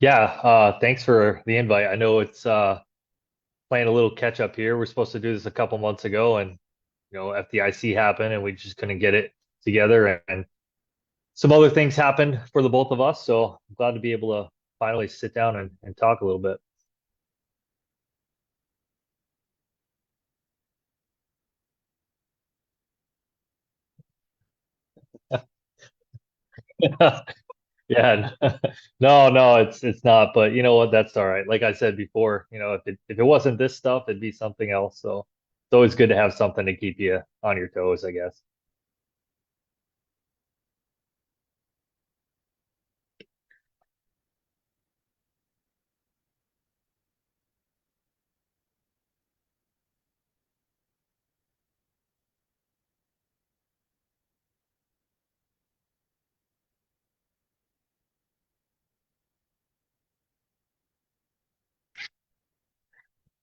Yeah, thanks for the invite. I know it's playing a little catch up here. We're supposed to do this a couple months ago, and FDIC happened, and we just couldn't get it together, and some other things happened for the both of us. So I'm glad to be able to finally sit down and talk a little bit. Yeah, no, it's not. But you know what? That's all right. Like I said before, if it wasn't this stuff, it'd be something else. So it's always good to have something to keep you on your toes, I guess.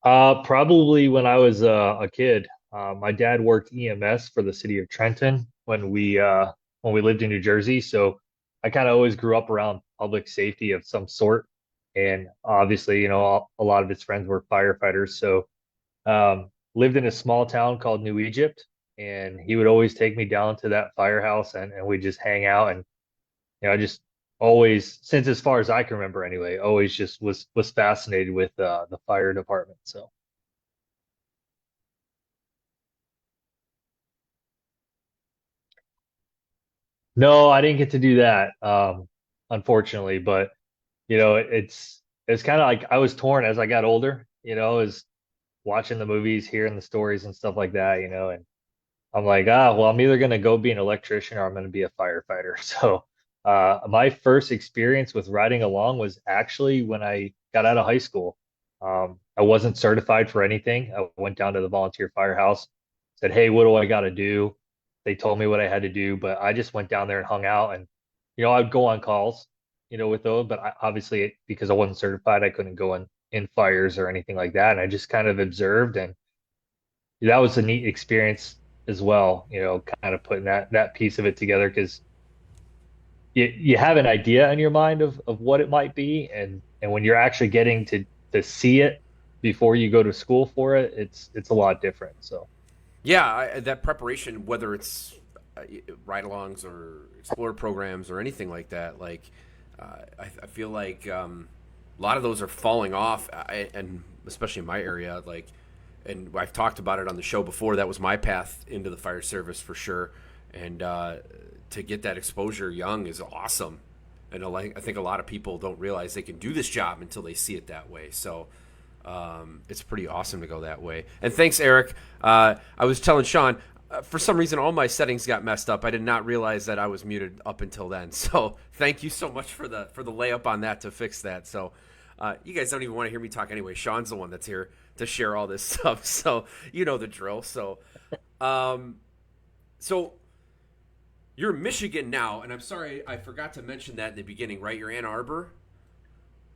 Probably when I was a kid. My dad worked EMS for the city of Trenton when we lived in New Jersey. So I kind of always grew up around public safety of some sort. And obviously, a lot of his friends were firefighters. So lived in a small town called New Egypt, and he would always take me down to that firehouse and we just hang out. And I just always, since as far as I can remember anyway, always just was fascinated with the fire department. So. No, I didn't get to do that, unfortunately. But it's kind of like I was torn as I got older. As watching the movies, hearing the stories and stuff like that. And I'm like, well, I'm either gonna go be an electrician or I'm gonna be a firefighter. So, my first experience with riding along was actually when I got out of high school. I wasn't certified for anything. I went down to the volunteer firehouse, said, "Hey, what do I got to do?" They told me what I had to do, but I just went down there and hung out. And I'd go on calls, with those. But obviously, because I wasn't certified, I couldn't go in fires or anything like that. And I just kind of observed, and that was a neat experience as well, kind of putting that piece of it together because you have an idea in your mind of what it might be, and when you're actually getting to see it before you go to school for it, it's a lot different. So Yeah, that preparation, whether it's ride-alongs or explorer programs or anything like that, I feel like a lot of those are falling off, and especially in my area, and I've talked about it on the show before. That was my path into the fire service for sure, and to get that exposure young is awesome. And I think a lot of people don't realize they can do this job until they see it that way. So it's pretty awesome to go that way. And thanks, Eric. I was telling Sean, for some reason, all my settings got messed up. I did not realize that I was muted up until then. So thank you so much for the layup on that to fix that. So you guys don't even want to hear me talk anyway. Sean's the one that's here to share all this stuff. So you know the drill. Um, so you're in Michigan now, and I'm sorry I forgot to mention that in the beginning. Right, you're Ann Arbor.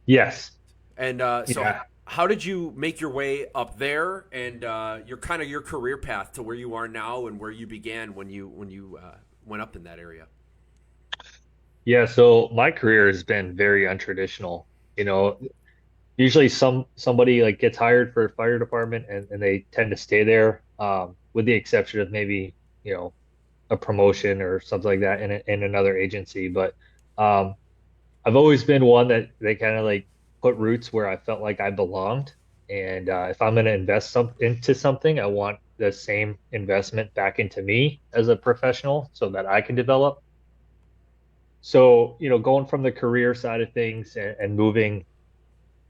yes, And yeah. how did you make your way up there, and your kind of your career path to where you are now, and where you began when you went up in that area? Yeah, so my career has been very untraditional. You know, Usually somebody like gets hired for a fire department and they tend to stay there, with the exception of maybe, you know, a promotion or something like that in another agency. But um, I've always been one that they kind of like put roots where I felt like I belonged. And if I'm going to invest into something, I want the same investment back into me as a professional so that I can develop. So, going from the career side of things and moving,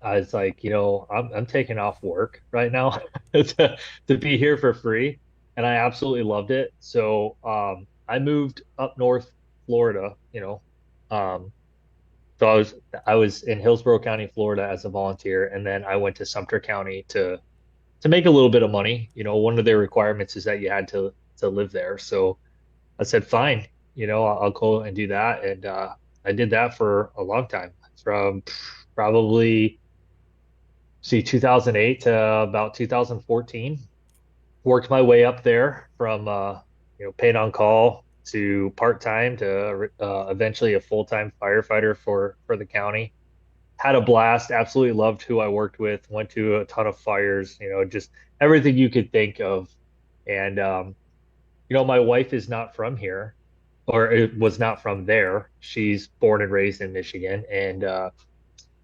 it's like, I'm taking off work right now to be here for free. And I absolutely loved it. So I moved up north Florida, um, so I was in Hillsborough County, Florida as a volunteer, and then I went to Sumter County to make a little bit of money. One of their requirements is that you had to live there. So I said, fine, I'll go and do that. And I did that for a long time, from probably 2008 to about 2014. Worked my way up there from paid on call to part time to eventually a full time firefighter for the county. had a blast, absolutely loved who I worked with, went to a ton of fires, just everything you could think of. And my wife is not from here, or it was not from there. She's born and raised in Michigan. And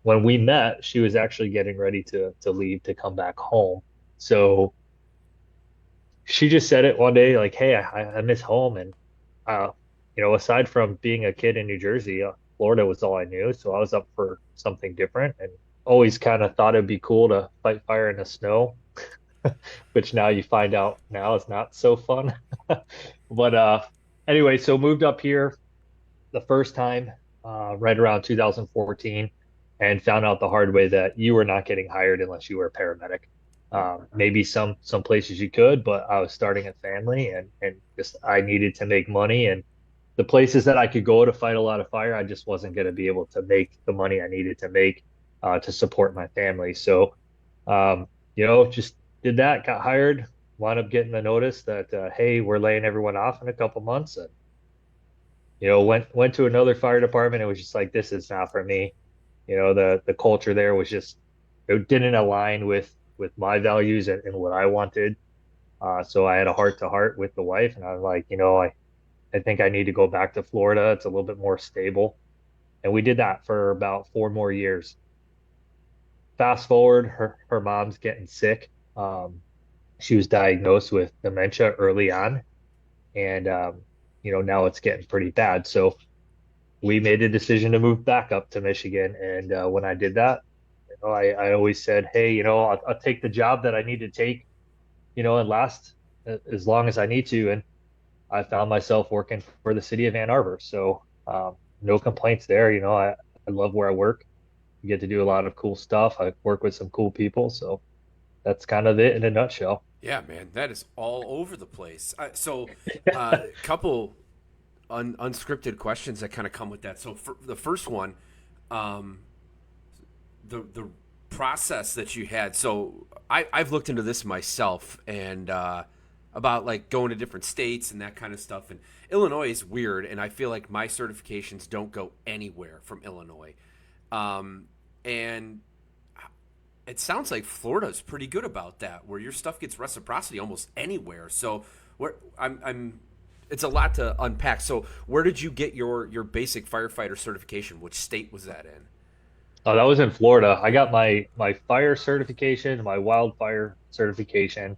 when we met, she was actually getting ready to leave to come back home. So she just said it one day, like, "Hey, I miss home." And uh, aside from being a kid in New Jersey, Florida was all I knew. So I was up for something different, and always kind of thought it'd be cool to fight fire in the snow, which now you find out now is not so fun. But anyway, so moved up here the first time, right around 2014, and found out the hard way that you were not getting hired unless you were a paramedic. Maybe some places you could, but I was starting a family, and just I needed to make money, and the places that I could go to fight a lot of fire, I just wasn't going to be able to make the money I needed to make to support my family. So, just did that, got hired, wound up getting the notice that hey, we're laying everyone off in a couple months, and went to another fire department. It was just like, this is not for me. The culture there was just, it didn't align with my values and what I wanted. So I had a heart to heart with the wife, and I was like, I think I need to go back to Florida. It's a little bit more stable. And we did that for about 4 more years. Fast forward, her mom's getting sick. She was diagnosed with dementia early on, and now it's getting pretty bad. So we made a decision to move back up to Michigan. And when I did that, I always said, hey, I'll take the job that I need to take, and last as long as I need to. And I found myself working for the city of Ann Arbor. So no complaints there. I love where I work. You get to do a lot of cool stuff. I work with some cool people. So that's kind of it in a nutshell. Yeah, man, that is all over the place. Couple unscripted questions that kind of come with that. So, for the first one, um, the process that you had. So, I've looked into this myself and about like going to different states and that kind of stuff. And Illinois is weird, and I feel like my certifications don't go anywhere from Illinois. And it sounds like Florida's pretty good about that, where your stuff gets reciprocity almost anywhere. So where I'm it's a lot to unpack. So where did you get your basic firefighter certification? Which state was that in? Oh, that was in Florida. I got my fire certification, my wildfire certification,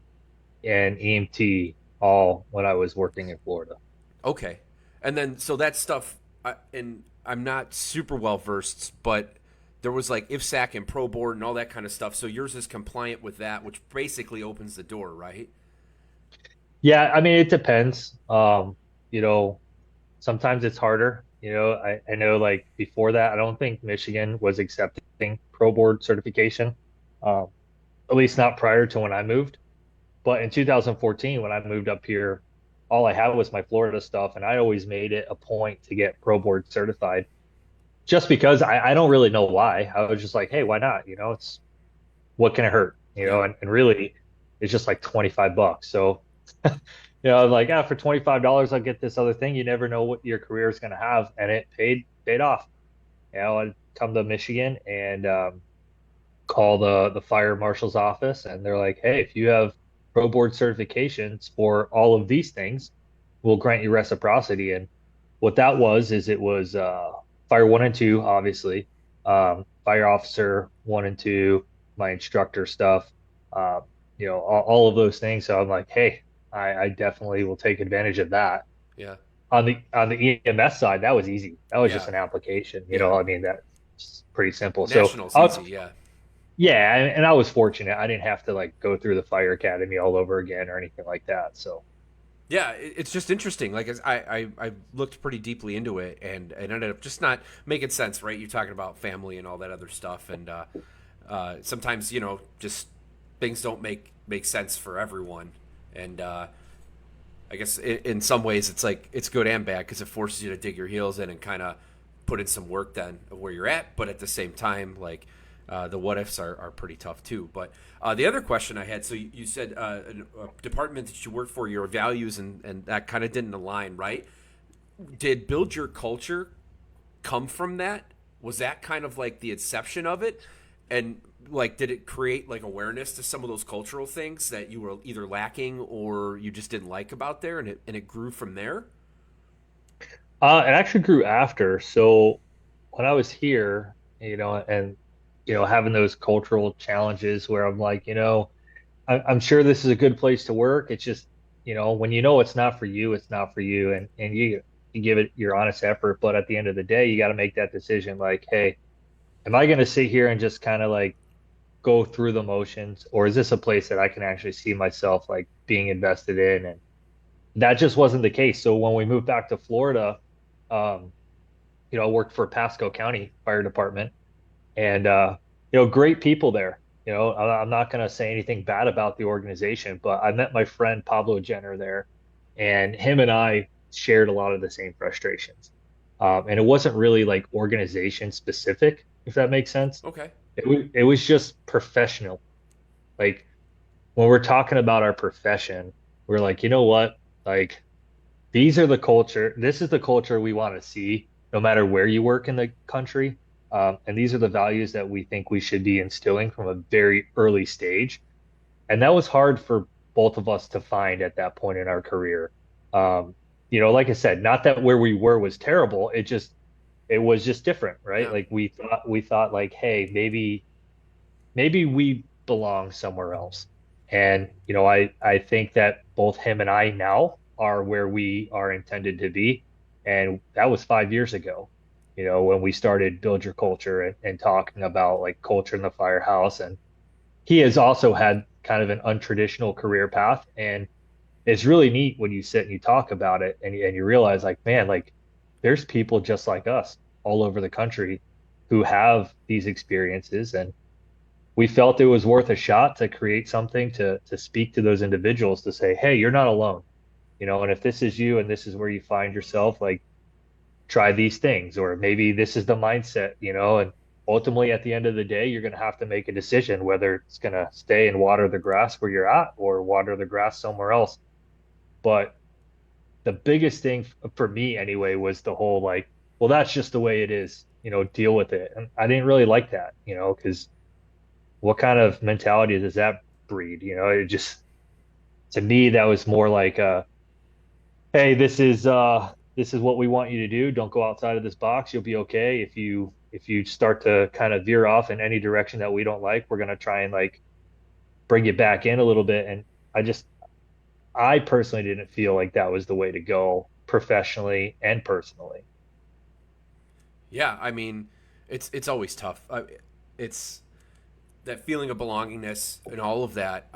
and EMT all when I was working in Florida. Okay, and then so that stuff, and I'm not super well versed, but there was like IFSAC and Pro Board and all that kind of stuff. So yours is compliant with that, which basically opens the door, right? Yeah, I mean it depends. You know, sometimes it's harder. I know like before that, I don't think Michigan was accepting Pro Board certification, um, at least not prior to when I moved. But in 2014, when I moved up here, all I had was my Florida stuff, and I always made it a point to get Pro Board certified, just because I don't really know why. I was just like, hey, why not? It's what can it hurt? Yeah, And really, it's just like $25. So, I'm like, for $25, I'll get this other thing. You never know what your career is going to have, and it paid off. I'd come to Michigan and call the fire marshal's office, and they're like, hey, if you have pro board certifications for all of these things, we'll grant you reciprocity. And what that was is it was fire one and two, obviously, fire officer one and two, my instructor stuff, uh, all of those things. So I'm like, hey, I definitely will take advantage of that. yeah, On the EMS side, that was easy. That was just yeah, an application. yeah. I mean, that's pretty simple. So National's I easy, was, yeah. yeah, and I was fortunate. I didn't have to like go through the fire academy all over again or anything like that. So Yeah, it's just interesting. Like I looked pretty deeply into it, and it ended up just not making sense. Right? You're talking about family and all that other stuff, and sometimes just things don't make sense for everyone. And I guess in some ways it's like it's good and bad because it forces you to dig your heels in and kind of put in some work then of where you're at. But at the same time, like the what ifs are pretty tough too. But the other question I had, so you said a department that you work for, your values and that kind of didn't align, right? Did build your culture come from that? Was that kind of like the inception of it? And like, did it create like awareness to some of those cultural things that you were either lacking or you just didn't like about there, and it grew from there? It actually grew after. So when I was here, and having those cultural challenges where I'm like, I'm sure this is a good place to work. It's just, when it's not for you, it's not for you, and you give it your honest effort. But at the end of the day, you got to make that decision. Like, hey, am I going to sit here and just kind of like go through the motions, or is this a place that I can actually see myself like being invested in? And that just wasn't the case. So when we moved back to Florida, um, I worked for Pasco County Fire Department, and great people there. I'm not going to say anything bad about the organization, but I met my friend Pablo Jenner there, and him and I shared a lot of the same frustrations. And it wasn't really like organization specific, if that makes sense. Okay. It was just professional. Like when we're talking about our profession, we're like, you know what? Like this is the culture we want to see no matter where you work in the country. And these are the values that we think we should be instilling from a very early stage. And that was hard for both of us to find at that point in our career. Like I said, not that where we were was terrible. It was just different, right? Yeah. Like we thought like, hey, maybe we belong somewhere else. And I think that both him and I now are where we are intended to be. And that was 5 years ago, when we started Build Your Culture and talking about like culture in the firehouse. And he has also had kind of an untraditional career path. And it's really neat when you sit and you talk about it and you realize like, man, like there's people just like us all over the country who have these experiences, and we felt it was worth a shot to create something to speak to those individuals to say, hey, you're not alone, and if this is you and this is where you find yourself, like try these things, or maybe this is the mindset, and ultimately at the end of the day, you're going to have to make a decision whether it's going to stay and water the grass where you're at or water the grass somewhere else. But the biggest thing for me anyway was the whole like, well, that's just the way it is, deal with it. And I didn't really like that, because what kind of mentality does that breed? It just to me that was more like hey, this is what we want you to do. Don't go outside of this box. You'll be okay. If you start to kind of veer off in any direction that we don't like, we're gonna try and like bring you back in a little bit. And I personally didn't feel like that was the way to go professionally and personally. Yeah. I mean, it's always tough. It's that feeling of belongingness and all of that.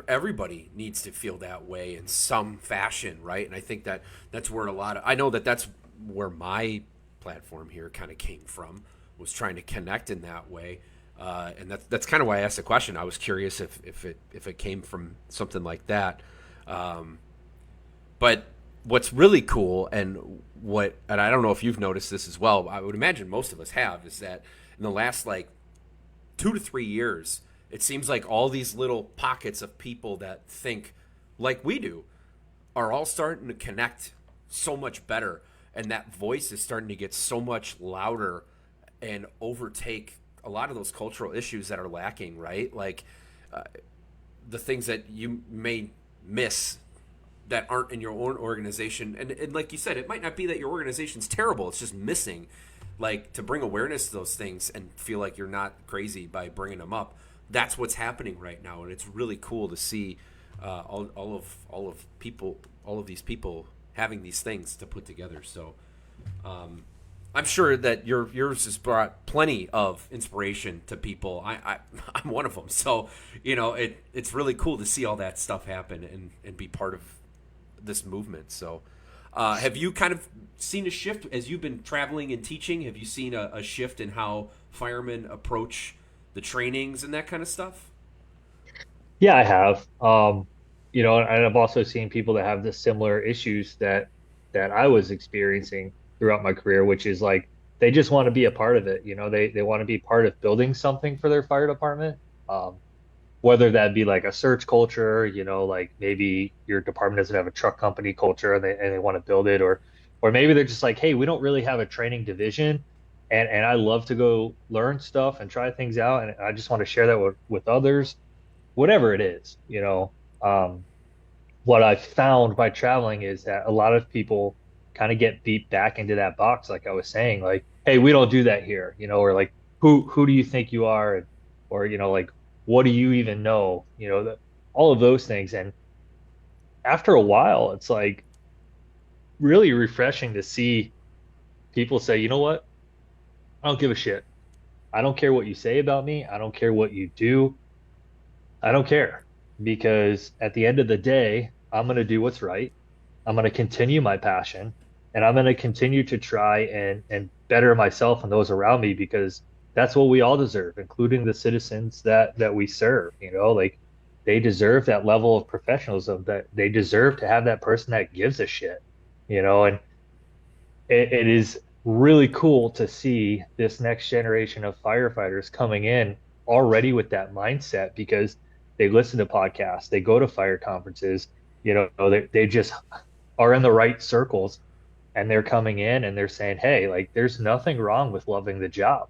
Everybody needs to feel that way in some fashion, right? And I think that that's where a lot of I know that that's where my platform here kind of came from, was trying to connect in that way. And that's kind of why I asked the question. I was curious if it came from something like that. Um, but what's really cool, and I don't know if you've noticed this as well. I would imagine most of us have, is that in the last like 2 to 3 years, it seems like all these little pockets of people that think like we do are all starting to connect so much better, and that voice is starting to get so much louder and overtake a lot of those cultural issues that are lacking, right? Like uh, the things that you may miss that aren't in your own organization. And like you said, it might not be that your organization's terrible, it's just missing. Like to bring awareness to those things and feel like you're not crazy by bringing them up. That's what's happening right now, and it's really cool to see all of these people having these things to put together. So I'm sure that yours has brought plenty of inspiration to people. I'm one of them. So it's really cool to see all that stuff happen and be part of this movement. So have you kind of seen a shift as you've been traveling and teaching? Have you seen a shift in how firemen approach the trainings and that kind of stuff? Yeah, I have. And I've also seen people that have the similar issues that I was experiencing throughout my career, which is like they just want to be a part of it. They want to be part of building something for their fire department. Whether that be like a search culture, like maybe your department doesn't have a truck company culture and they want to build it, or maybe they're just like, hey, we don't really have a training division. and I love to go learn stuff and try things out, and I just want to share that with others, whatever it is, you know. What I've found by traveling is that a lot of people kind of get beat back into that box, like I was saying, like, hey, we don't do that here, you know, or like, who do you think you are? And, or, you know, like, what do you even know? You know, all of those things. And after a while, it's like really refreshing to see people say, you know what? I don't give a shit. I don't care what you say about me. I don't care what you do. I don't care because at the end of the day, I'm going to do what's right. I'm going to continue my passion and I'm going to continue to try and better myself and those around me because that's what we all deserve, including the citizens that we serve, you know, like they deserve that level of professionalism that they deserve to have that person that gives a shit, you know, and it is really cool to see this next generation of firefighters coming in already with that mindset because they listen to podcasts, they go to fire conferences, you know, they just are in the right circles and they're coming in and they're saying, hey, like there's nothing wrong with loving the job.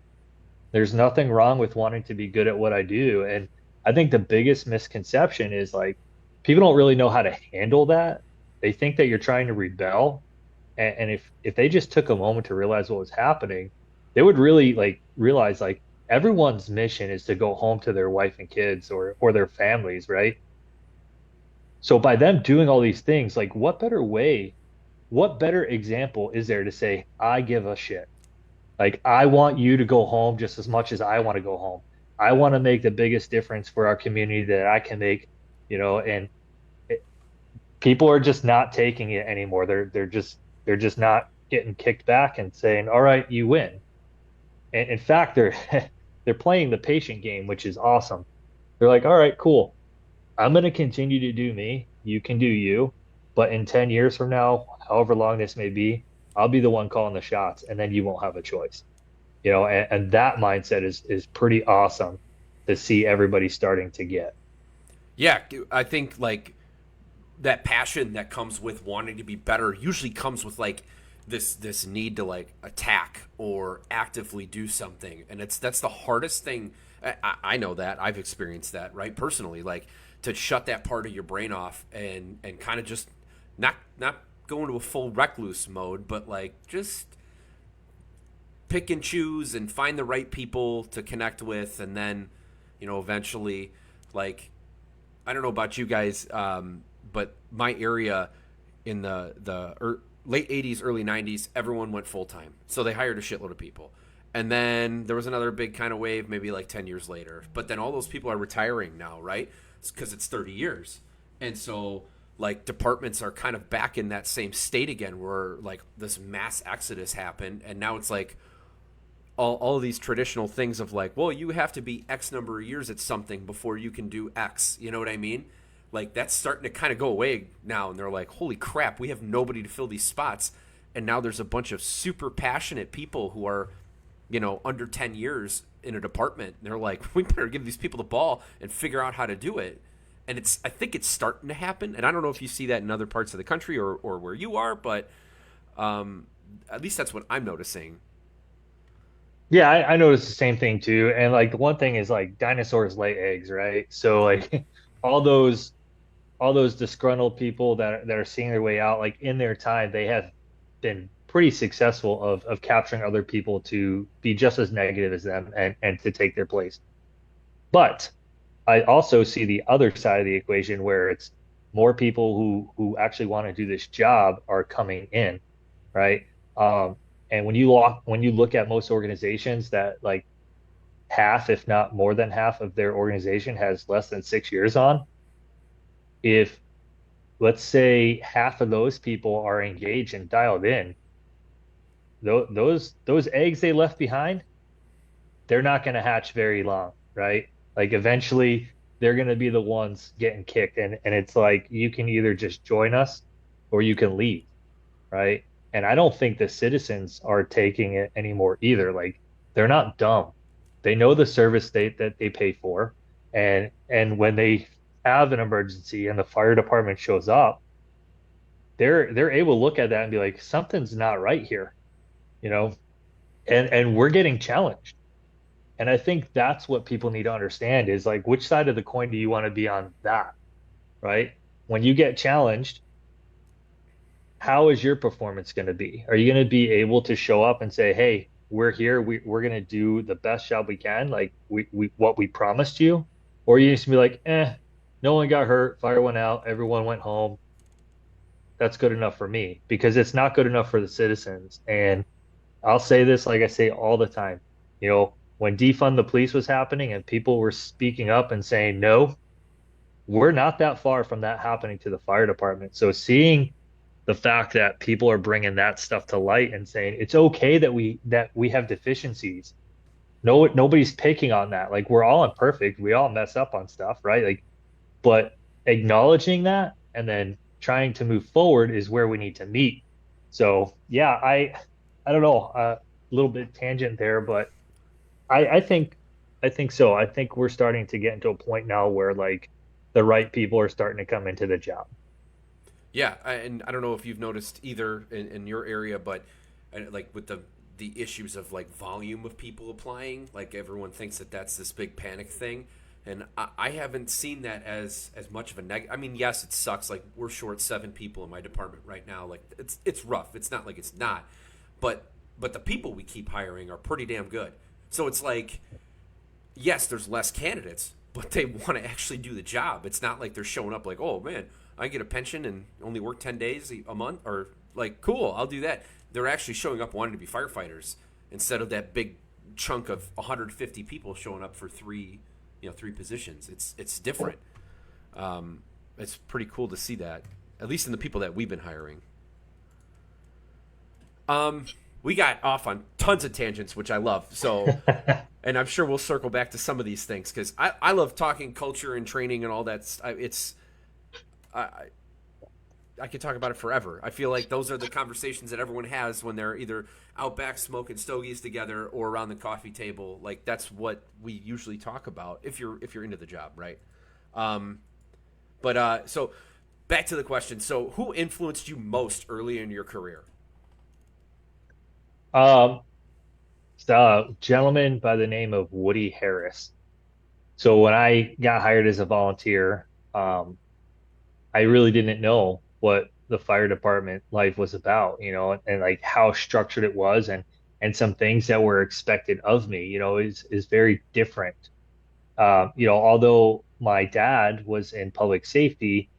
There's nothing wrong with wanting to be good at what I do. And I think the biggest misconception is like people don't really know how to handle that. They think that you're trying to rebel and if they just took a moment to realize what was happening, they would really like realize like everyone's mission is to go home to their wife and kids or their families, right? So by them doing all these things, like what better way, what better example is there to say, I give a shit? Like I want you to go home just as much as I want to go home. I want to make the biggest difference for our community that I can make, you know, and it, people are just not taking it anymore. They're just not getting kicked back and saying, "All right, you win." And in fact, they're they're playing the patient game, which is awesome. They're like, "All right, cool. I'm going to continue to do me. You can do you, but in 10 years from now, however long this may be, I'll be the one calling the shots, and then you won't have a choice." You know, and that mindset is pretty awesome to see everybody starting to get. Yeah, I think like that passion that comes with wanting to be better usually comes with like this need to like attack or actively do something, and that's the hardest thing. I know that I've experienced that right personally, like to shut that part of your brain off and kind of just not go into a full recluse mode, but like just pick and choose and find the right people to connect with, and then eventually, like, I don't know about you guys, but my area in the late '80s, early '90s, everyone went full time, so they hired a shitload of people. And then there was another big kind of wave, maybe like 10 years later. But then all those people are retiring now, right? Because it's 30 years. And so, like, departments are kind of back in that same state again where, like, this mass exodus happened. And now it's like, all of these traditional things of like, well, you have to be X number of years at something before you can do X. You know what I mean? Like that's starting to kind of go away now, and they're like, holy crap, we have nobody to fill these spots, and now there's a bunch of super passionate people who are, under 10 years in a department. And they're like, we better give these people the ball and figure out how to do it. And I think it's starting to happen, and I don't know if you see that in other parts of the country or where you are, but at least that's what I'm noticing. Yeah, I noticed the same thing too. And like the one thing is like dinosaurs lay eggs, right? So like all those all those disgruntled people that are seeing their way out, like in their time, they have been pretty successful of capturing other people to be just as negative as them and to take their place. But I also see the other side of the equation where it's more people who actually want to do this job are coming in, right? And when you look at most organizations that like half, if not more than half of their organization has less than 6 years on, if let's say half of those people are engaged and dialed in, those eggs they left behind, they're not going to hatch very long, right? Like eventually they're going to be the ones getting kicked and it's like you can either just join us or you can leave, right? And I don't think the citizens are taking it anymore either. Like they're not dumb. They know the service that they pay for. And when they have an emergency and the fire department shows up, they're able to look at that and be like, something's not right here, you know? and we're getting challenged. And I think that's what people need to understand is like, which side of the coin do you want to be on that, right? When you get challenged, how is your performance going to be? Are you going to be able to show up and say, "Hey, we're here. We're going to do the best job we can, like we what we promised you," or are you just gonna be like, no one got hurt, fire went out, everyone went home. That's good enough for me because it's not good enough for the citizens. And I'll say this like I say all the time. When defund the police was happening and people were speaking up and saying no, we're not that far from that happening to the fire department. So seeing the fact that people are bringing that stuff to light and saying it's okay that we have deficiencies. No, nobody's picking on that. Like we're all imperfect. We all mess up on stuff, right? Like, but acknowledging that and then trying to move forward is where we need to meet. So yeah, I don't know, a little bit tangent there, but I think so. I think we're starting to get into a point now where like the right people are starting to come into the job. Yeah, and I don't know if you've noticed either in your area, but like with the issues of like volume of people applying, like everyone thinks that that's this big panic thing, and I haven't seen that as much of a negative. I mean, yes, it sucks. Like we're short 7 people in my department right now. Like it's rough. It's not like it's not, but the people we keep hiring are pretty damn good. So it's like yes, there's less candidates, but they want to actually do the job. It's not like they're showing up like, oh man, I get a pension and only work 10 days a month, or like, cool, I'll do that. They're actually showing up wanting to be firefighters instead of that big chunk of 150 people showing up for three positions. It's different. It's pretty cool to see that, at least in the people that we've been hiring. We got off on tons of tangents, which I love. So, and I'm sure we'll circle back to some of these things because I love talking culture and training and all that. It's I I could talk about it forever. I feel like those are the conversations that everyone has when they're either out back smoking stogies together or around the coffee table. Like that's what we usually talk about if you're into the job, right? Um, but back to the question. So, who influenced you most early in your career? Um, it's a gentleman by the name of Woody Harris. So when I got hired as a volunteer, I really didn't know what the fire department life was about, and like how structured it was and some things that were expected of me, is very different. Although my dad was in public safety,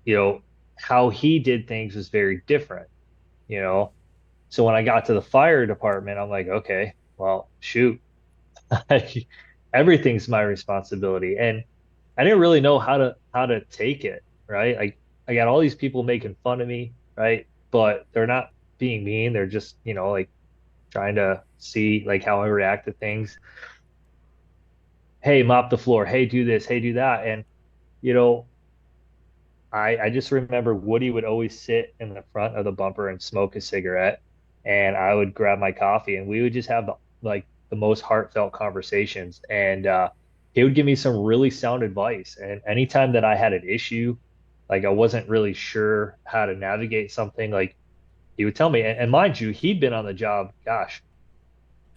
you know, how he did things was very different, you know. So when I got to the fire department, I'm like, okay, well, shoot, everything's my responsibility. And I didn't really know how to take it, right? Like I got all these people making fun of me, right? But they're not being mean. They're just, like trying to see like how I react to things. Hey, mop the floor. Hey, do this. Hey, do that. And you know, I just remember Woody would always sit in the front of the bumper and smoke a cigarette, and I would grab my coffee, and we would just have like the most heartfelt conversations. And he would give me some really sound advice. And anytime that I had an issue, like I wasn't really sure how to navigate something, like he would tell me. And mind you, he'd been on the job, gosh,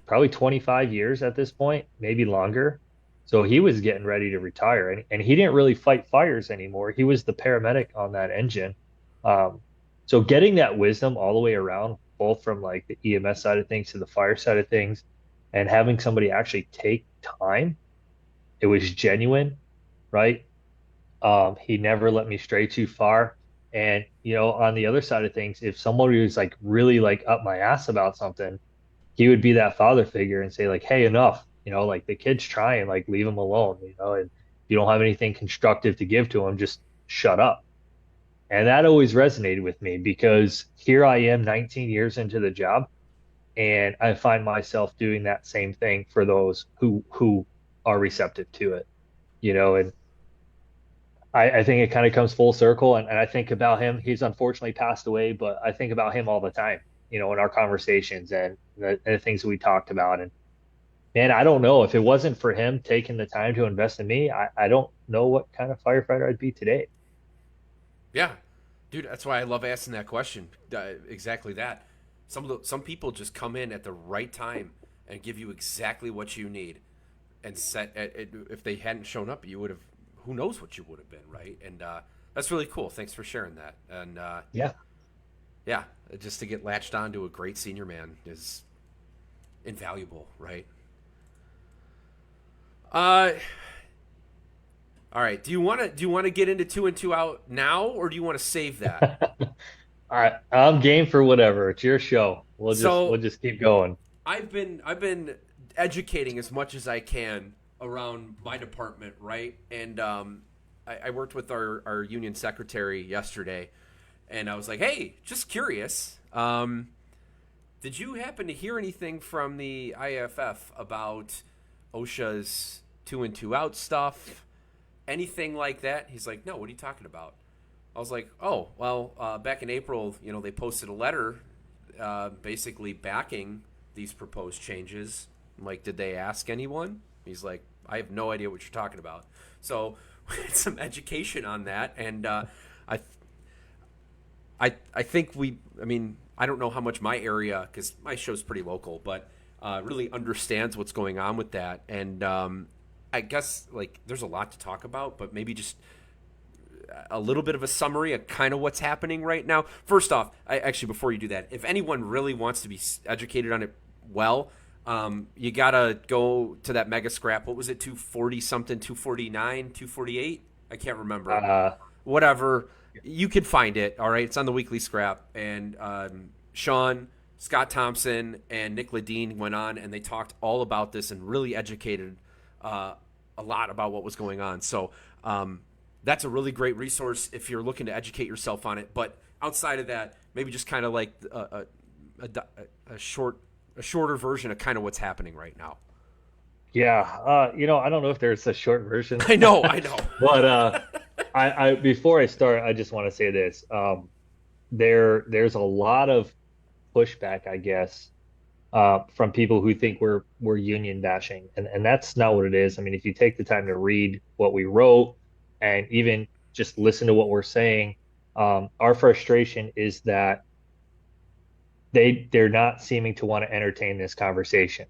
probably 25 years at this point, maybe longer. So he was getting ready to retire and he didn't really fight fires anymore. He was the paramedic on that engine. Um, so getting that wisdom all the way around, both from like the EMS side of things to the fire side of things, and having somebody actually take time, it was genuine, right? He never let me stray too far. And, on the other side of things, if somebody was like really like up my ass about something, he would be that father figure and say like, "Hey, enough. Like the kid's trying, like leave him alone, and if you don't have anything constructive to give to him, just shut up." And that always resonated with me because here I am 19 years into the job and I find myself doing that same thing for those who are receptive to it, and I think it kind of comes full circle and I think about him. He's unfortunately passed away, but I think about him all the time, in our conversations and the things that we talked about. And man, I don't know if it wasn't for him taking the time to invest in me, I don't know what kind of firefighter I'd be today. Yeah, dude, that's why I love asking that question. Exactly that. Some people just come in at the right time and give you exactly what you need. And if they hadn't shown up, you would have. Who knows what you would have been, right? And that's really cool. Thanks for sharing that. And Yeah. yeah, just to get latched on to a great senior man is invaluable, right? Uh, all right. Do you want to get into 2 and 2 out now, or do you want to save that? I'm game for whatever. It's your show. We'll So just keep going. I've been educating as much as I can around my department, right? And I worked with our union secretary yesterday, and I was like, hey, just curious. Did you happen to hear anything from the IFF about OSHA's 2 and 2 out stuff? Anything like that? He's like, no, what are you talking about? I was like, oh, well, back in April, they posted a letter basically backing these proposed changes. I'm like, did they ask anyone? He's like, I have no idea what you're talking about. So we had some education on that, and I I think I mean, I don't know how much my area, because my show's pretty local, but really understands what's going on with that. And I guess like there's a lot to talk about, but maybe just a little bit of a summary of kind of what's happening right now. First off, actually, before you do that, if anyone really wants to be educated on it, well, you gotta go to that mega scrap. What was it? 240 something, 249, 248. I can't remember. Uh, Whatever. You can find it. All right, it's on the weekly scrap. And Sean, Scott Thompson, and Nick Ledeen went on and they talked all about this and really educated a lot about what was going on. So that's a really great resource if you're looking to educate yourself on it. But outside of that, maybe just kind of like a shorter version of kind of what's happening right now. yeah. I don't know if there's a short version, I know, I know. but I before I start, I just want to say this. There's a lot of pushback, I guess, from people who think we're union bashing, and that's not what it is. I mean, if you take the time to read what we wrote and even just listen to what we're saying, our frustration is that they're not seeming to want to entertain this conversation.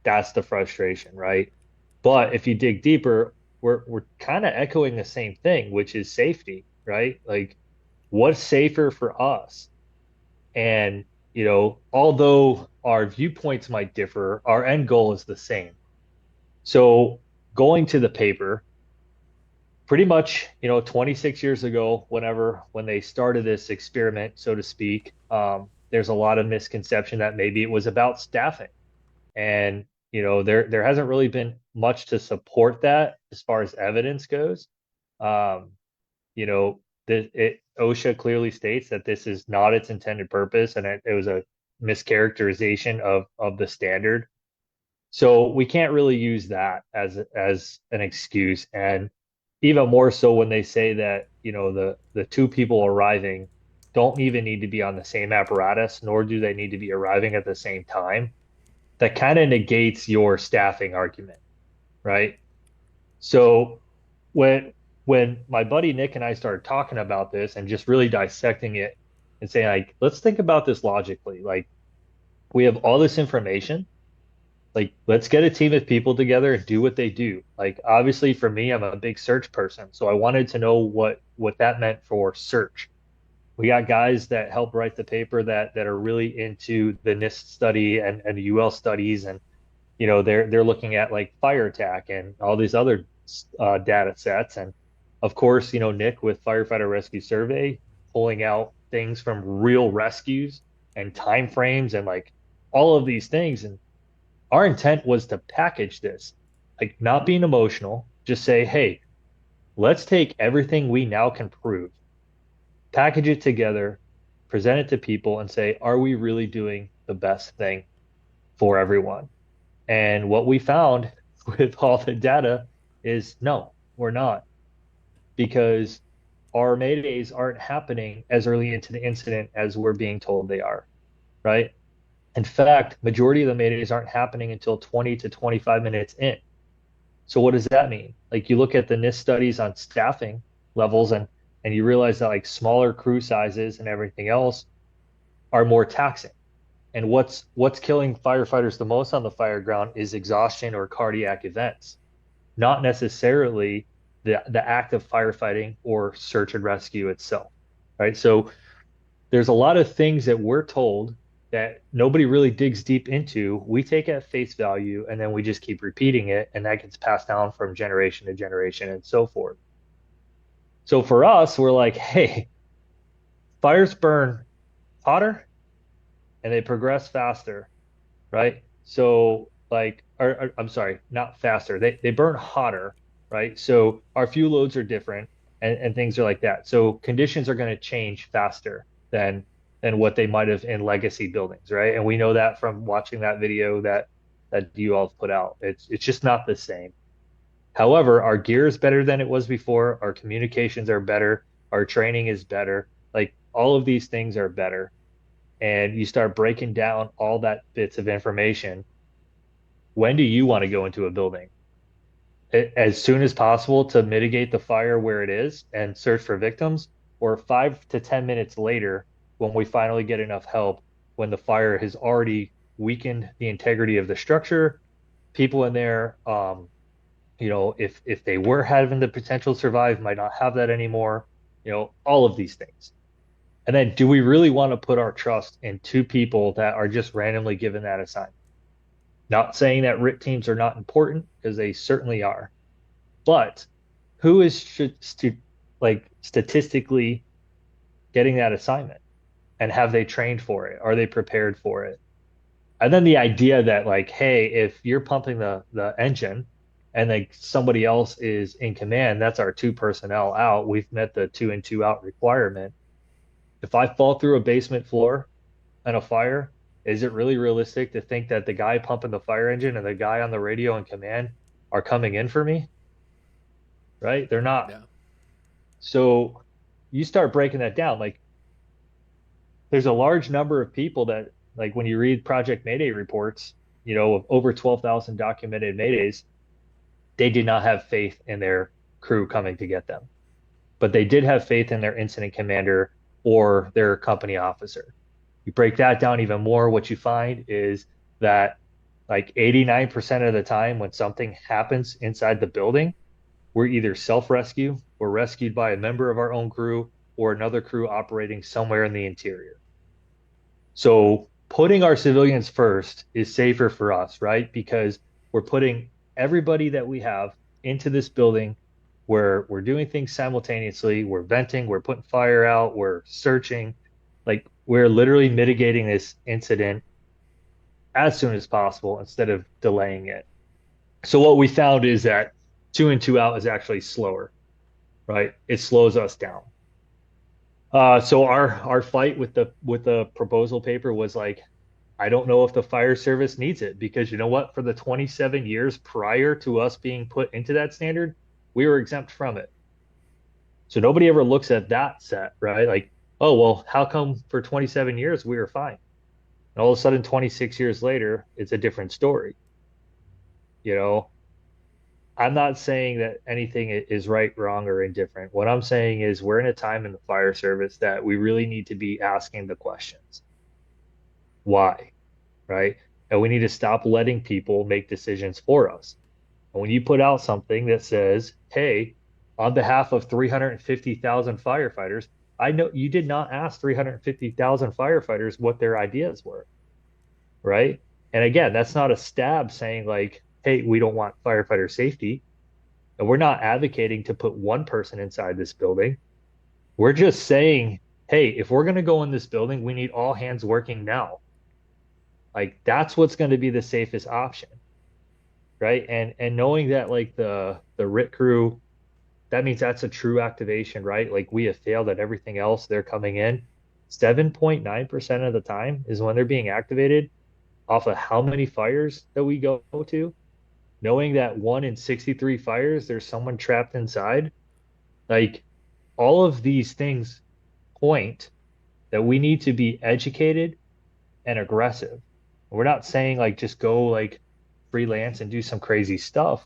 That's the frustration, right? But if you dig deeper, we're kind of echoing the same thing, which is safety, right? Like, what's safer for us? And, although our viewpoints might differ, our end goal is the same. So going to the paper, pretty much, 26 years ago, when they started this experiment, so to speak, there's a lot of misconception that maybe it was about staffing. And, there hasn't really been much to support that as far as evidence goes. Um, OSHA clearly states that this is not its intended purpose, and it was a mischaracterization of the standard. So we can't really use that as an excuse. And even more so when they say that, the two people arriving don't even need to be on the same apparatus, nor do they need to be arriving at the same time. That kind of negates your staffing argument, right? So when my buddy Nick and I started talking about this and just really dissecting it and saying, like, let's think about this logically. Like, we have all this information. Like, let's get a team of people together and do what they do. Like, obviously for me, I'm a big search person, so I wanted to know what that meant for search. We got guys that help write the paper that are really into the NIST study and the UL studies, and they're looking at like fire attack and all these other data sets. And of course, Nick with Firefighter Rescue Survey pulling out things from real rescues and time frames and like all of these things. And our intent was to package this, like not being emotional, just say, hey, let's take everything we now can prove, package it together, present it to people, and say, are we really doing the best thing for everyone? And what we found with all the data is no, we're not, because our maydays aren't happening as early into the incident as we're being told they are, right? In fact, majority of the maydays aren't happening until 20 to 25 minutes in. So what does that mean? Like, you look at the NIST studies on staffing levels, and you realize that like smaller crew sizes and everything else are more taxing. And what's killing firefighters the most on the fire ground is exhaustion or cardiac events, not necessarily the act of firefighting or search and rescue itself, right? So there's a lot of things that we're told that nobody really digs deep into. We take at face value and then we just keep repeating it, and that gets passed down from generation to generation and so forth. So for us, we're like, hey, fires burn hotter and they progress faster, right? So like, I'm sorry, not faster. They burn hotter, right? So our fuel loads are different and things are like that. So conditions are going to change faster than what they might have in legacy buildings, right? And we know that from watching that video that you all have put out. It's just not the same. However, our gear is better than it was before. Our communications are better. Our training is better. Like all of these things are better. And you start breaking down all that bits of information. When do you want to go into a building? As soon as possible to mitigate the fire where it is and search for victims, or 5 to 10 minutes later when we finally get enough help, when the fire has already weakened the integrity of the structure, people in there, if they were having the potential to survive, might not have that anymore, all of these things. And then do we really want to put our trust in two people that are just randomly given that assignment? Not saying that RIT teams are not important because they certainly are, but who is like statistically getting that assignment, and have they trained for it? Are they prepared for it? And then the idea that like, hey, if you're pumping the engine and like somebody else is in command, that's our two personnel out. We've met the 2 and 2 out requirement. If I fall through a basement floor and a fire, is it really realistic to think that the guy pumping the fire engine and the guy on the radio in command are coming in for me? Right? They're not. Yeah. So you start breaking that down. Like there's a large number of people that, like when you read Project Mayday reports, of over 12,000 documented Maydays, they did not have faith in their crew coming to get them, but they did have faith in their incident commander or their company officer. You break that down even more, what you find is that like 89% of the time when something happens inside the building, we're either self-rescue, we're rescued by a member of our own crew, or another crew operating somewhere in the interior. So putting our civilians first is safer for us, right? Because we're putting everybody that we have into this building where we're doing things simultaneously. We're venting, we're putting fire out, we're searching. Like we're literally mitigating this incident as soon as possible instead of delaying it. So what we found is that 2 and 2 out is actually slower, right? It slows us down. So our fight with the proposal paper was like, I don't know if the fire service needs it, because you know what? For the 27 years prior to us being put into that standard, we were exempt from it. So nobody ever looks at that set, right? Like, oh, well, how come for 27 years we were fine? And all of a sudden, 26 years later, it's a different story. You know, I'm not saying that anything is right, wrong, or indifferent. What I'm saying is we're in a time in the fire service that we really need to be asking the questions. Why? Right? And we need to stop letting people make decisions for us. And when you put out something that says, hey, on behalf of 350,000 firefighters, I know you did not ask 350,000 firefighters what their ideas were, right? And again, that's not a stab saying like, hey, we don't want firefighter safety. And we're not advocating to put one person inside this building. We're just saying, hey, if we're going to go in this building, we need all hands working now. Like that's what's going to be the safest option, right? And knowing that like the RIT crew, that means that's a true activation, right? Like we have failed at everything else. They're coming in 7.9% of the time is when they're being activated off of how many fires that we go to, knowing that 1 in 63 fires, there's someone trapped inside. Like all of these things point that we need to be educated and aggressive. We're not saying like just go like freelance and do some crazy stuff.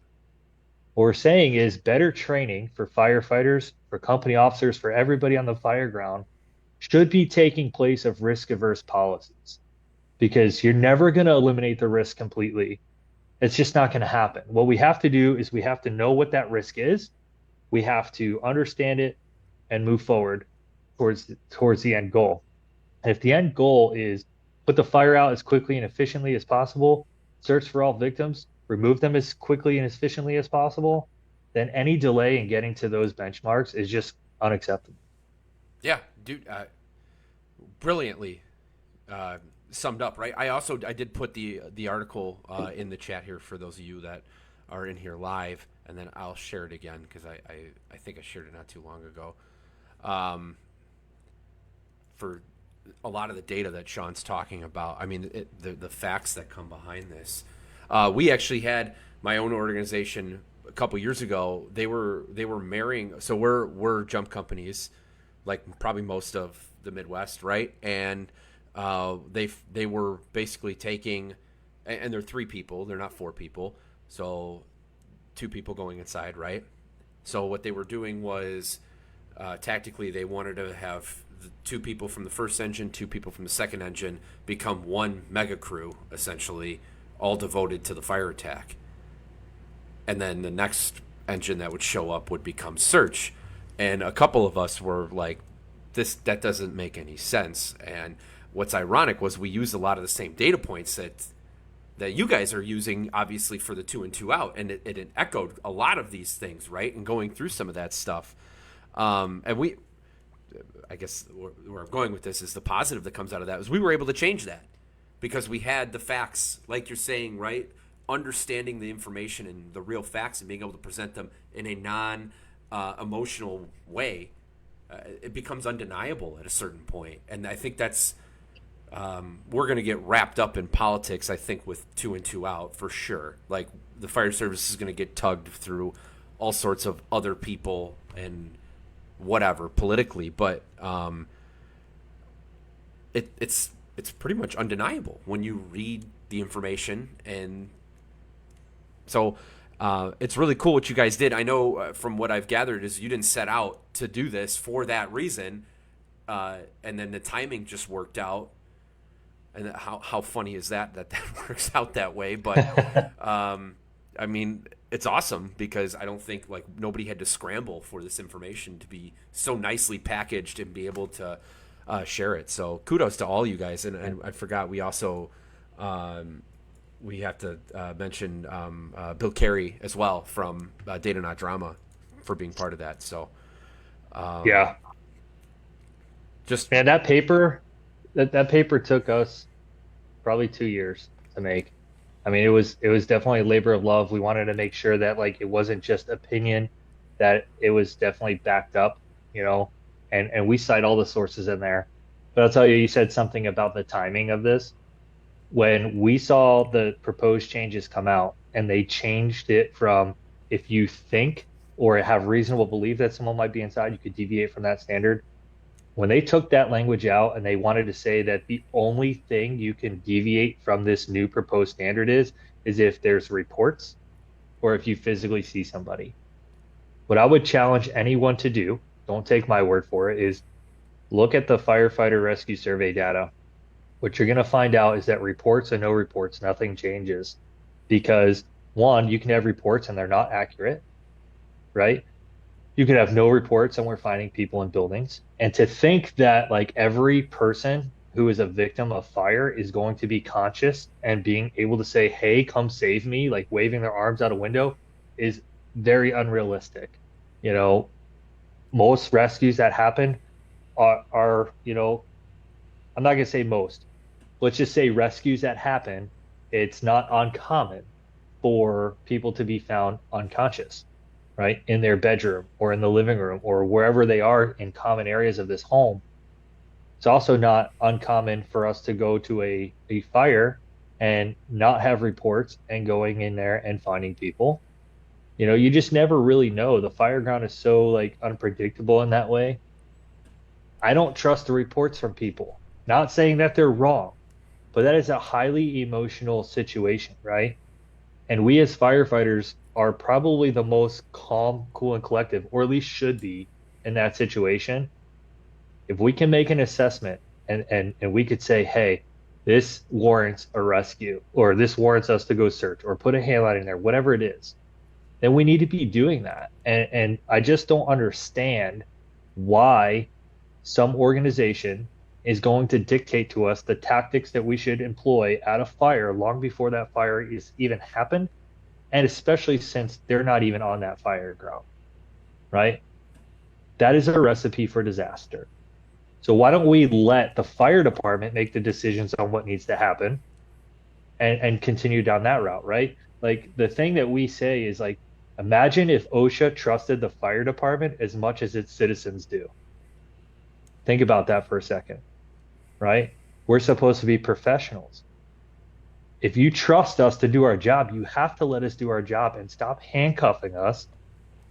What we're saying is better training for firefighters, for company officers, for everybody on the fire ground should be taking place of risk averse policies. because you're never going to eliminate the risk completely. It's just not going to happen. What we have to do is we have to know what that risk is. We have to understand it and move forward towards the end goal. And if the end goal is put the fire out as quickly and efficiently as possible, search for all victims, remove them as quickly and as efficiently as possible, then any delay in getting to those benchmarks is just unacceptable. Yeah, dude, brilliantly uh, summed up. Right. I did put the article in the chat here for those of you that are in here live, and then I'll share it again because I think I shared it not too long ago. Um, for a lot of the data that Sean's talking about. I mean, the facts that come behind this. We actually had my own organization a couple years ago. They were marrying. So we're jump companies, like probably most of the Midwest, right? And they were basically taking, and they're 3 people. They're not 4 people. So 2 people going inside, right? So what they were doing was tactically they wanted to have 2 people from the first engine, 2 people from the second engine become one mega crew, essentially, all devoted to the fire attack. And then the next engine that would show up would become search. And a couple of us were like, that doesn't make any sense. And what's ironic was we used a lot of the same data points that you guys are using, obviously, for the 2 and 2 out, and it echoed a lot of these things, right? And going through some of that stuff, and I guess where I'm going with this is the positive that comes out of that is we were able to change that because we had the facts, like you're saying, right? Understanding the information and the real facts and being able to present them in a non emotional way, it becomes undeniable at a certain point. And I think that's we're going to get wrapped up in politics, I think, with 2 and 2 out for sure. Like the fire service is going to get tugged through all sorts of other people and whatever politically, but it's pretty much undeniable when you read the information, and so it's really cool what you guys did. I know from what I've gathered is you didn't set out to do this for that reason, and then the timing just worked out. And how funny is that works out that way? But I mean, it's awesome because I don't think like nobody had to scramble for this information to be so nicely packaged and be able to share it. So kudos to all you guys. And I forgot we also we have to mention Bill Carey as well from Data Not Drama for being part of that. So Yeah, just man, that paper took us probably 2 years to make. I mean, it was definitely a labor of love. We wanted to make sure that like it wasn't just opinion, that it was definitely backed up, and we cite all the sources in there. But I'll tell you, you said something about the timing of this. When we saw the proposed changes come out and they changed it from if you think or have reasonable belief that someone might be inside, you could deviate from that standard. When they took that language out and they wanted to say that the only thing you can deviate from this new proposed standard is if there's reports or if you physically see somebody. What I would challenge anyone to do, don't take my word for it, is look at the firefighter rescue survey data. What you're going to find out is that reports and no reports, nothing changes because one, you can have reports and they're not accurate, right? You could have no reports and we're finding people in buildings. And to think that like every person who is a victim of fire is going to be conscious and being able to say, "Hey, come save me," like waving their arms out a window is very unrealistic. You know, most rescues that happen are, I'm not going to say most. Let's just say rescues that happen, it's not uncommon for people to be found unconscious, right? In their bedroom or in the living room or wherever they are in common areas of this home. It's also not uncommon for us to go to a fire and not have reports and going in there and finding people. You just never really know. The fire ground is so like unpredictable in that way. I don't trust the reports from people. Not saying that they're wrong, but that is a highly emotional situation, right? And we as firefighters are probably the most calm, cool, and collective, or at least should be in that situation. If we can make an assessment and we could say, hey, this warrants a rescue, or this warrants us to go search, or put a handline in there, whatever it is, then we need to be doing that. And I just don't understand why some organization is going to dictate to us the tactics that we should employ at a fire long before that fire is even happened, and especially since they're not even on that fire ground, right? That is a recipe for disaster. So why don't we let the fire department make the decisions on what needs to happen and continue down that route, right? Like the thing that we say is like, imagine if OSHA trusted the fire department as much as its citizens do. Think about that for a second, right? We're supposed to be professionals. If you trust us to do our job, you have to let us do our job and stop handcuffing us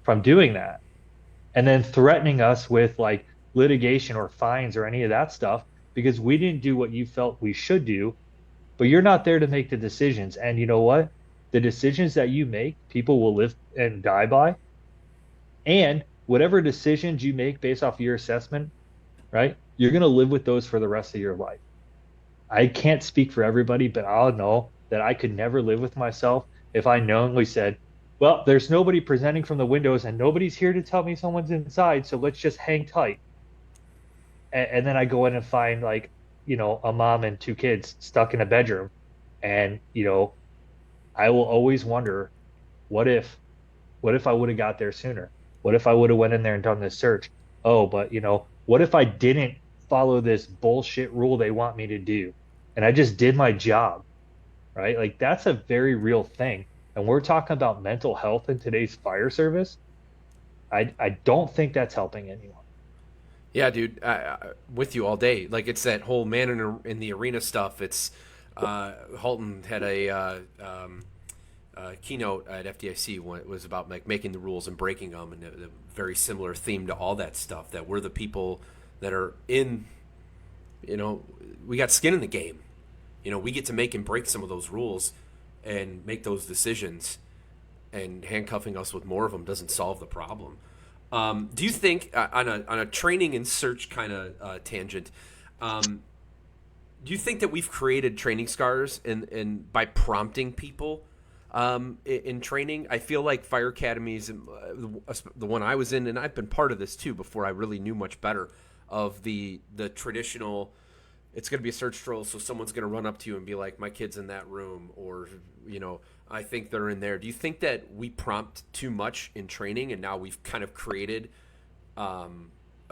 from doing that and then threatening us with like litigation or fines or any of that stuff because we didn't do what you felt we should do, but you're not there to make the decisions. And you know what? The decisions that you make, people will live and die by. And whatever decisions you make based off of your assessment, right? You're going to live with those for the rest of your life. I can't speak for everybody, but I'll know that I could never live with myself if I knowingly said, well, there's nobody presenting from the windows and nobody's here to tell me someone's inside, so let's just hang tight. And then I go in and find like, a mom and two kids stuck in a bedroom. And, I will always wonder, what if, what if I would have got there sooner? What if I would have went in there and done this search? Oh, but what if I didn't follow this bullshit rule they want me to do? And I just did my job, right? Like that's a very real thing. And we're talking about mental health in today's fire service. I don't think that's helping anyone. Yeah, dude, with you all day. Like it's that whole man in the arena stuff. It's Halton had a keynote at FDIC when it was about like making the rules and breaking them, and a very similar theme to all that stuff. That we're the people that are in, we got skin in the game. We get to make and break some of those rules and make those decisions. And handcuffing us with more of them doesn't solve the problem. Do you think on a training and search kind of tangent? Do you think that we've created training scars in by prompting people in training? I feel like fire academies, the one I was in, and I've been part of this too before I really knew much better of the traditional. It's going to be a search drill, so someone's going to run up to you and be like, "My kid's in that room," or I think they're in there. Do you think that we prompt too much in training, and now we've kind of created a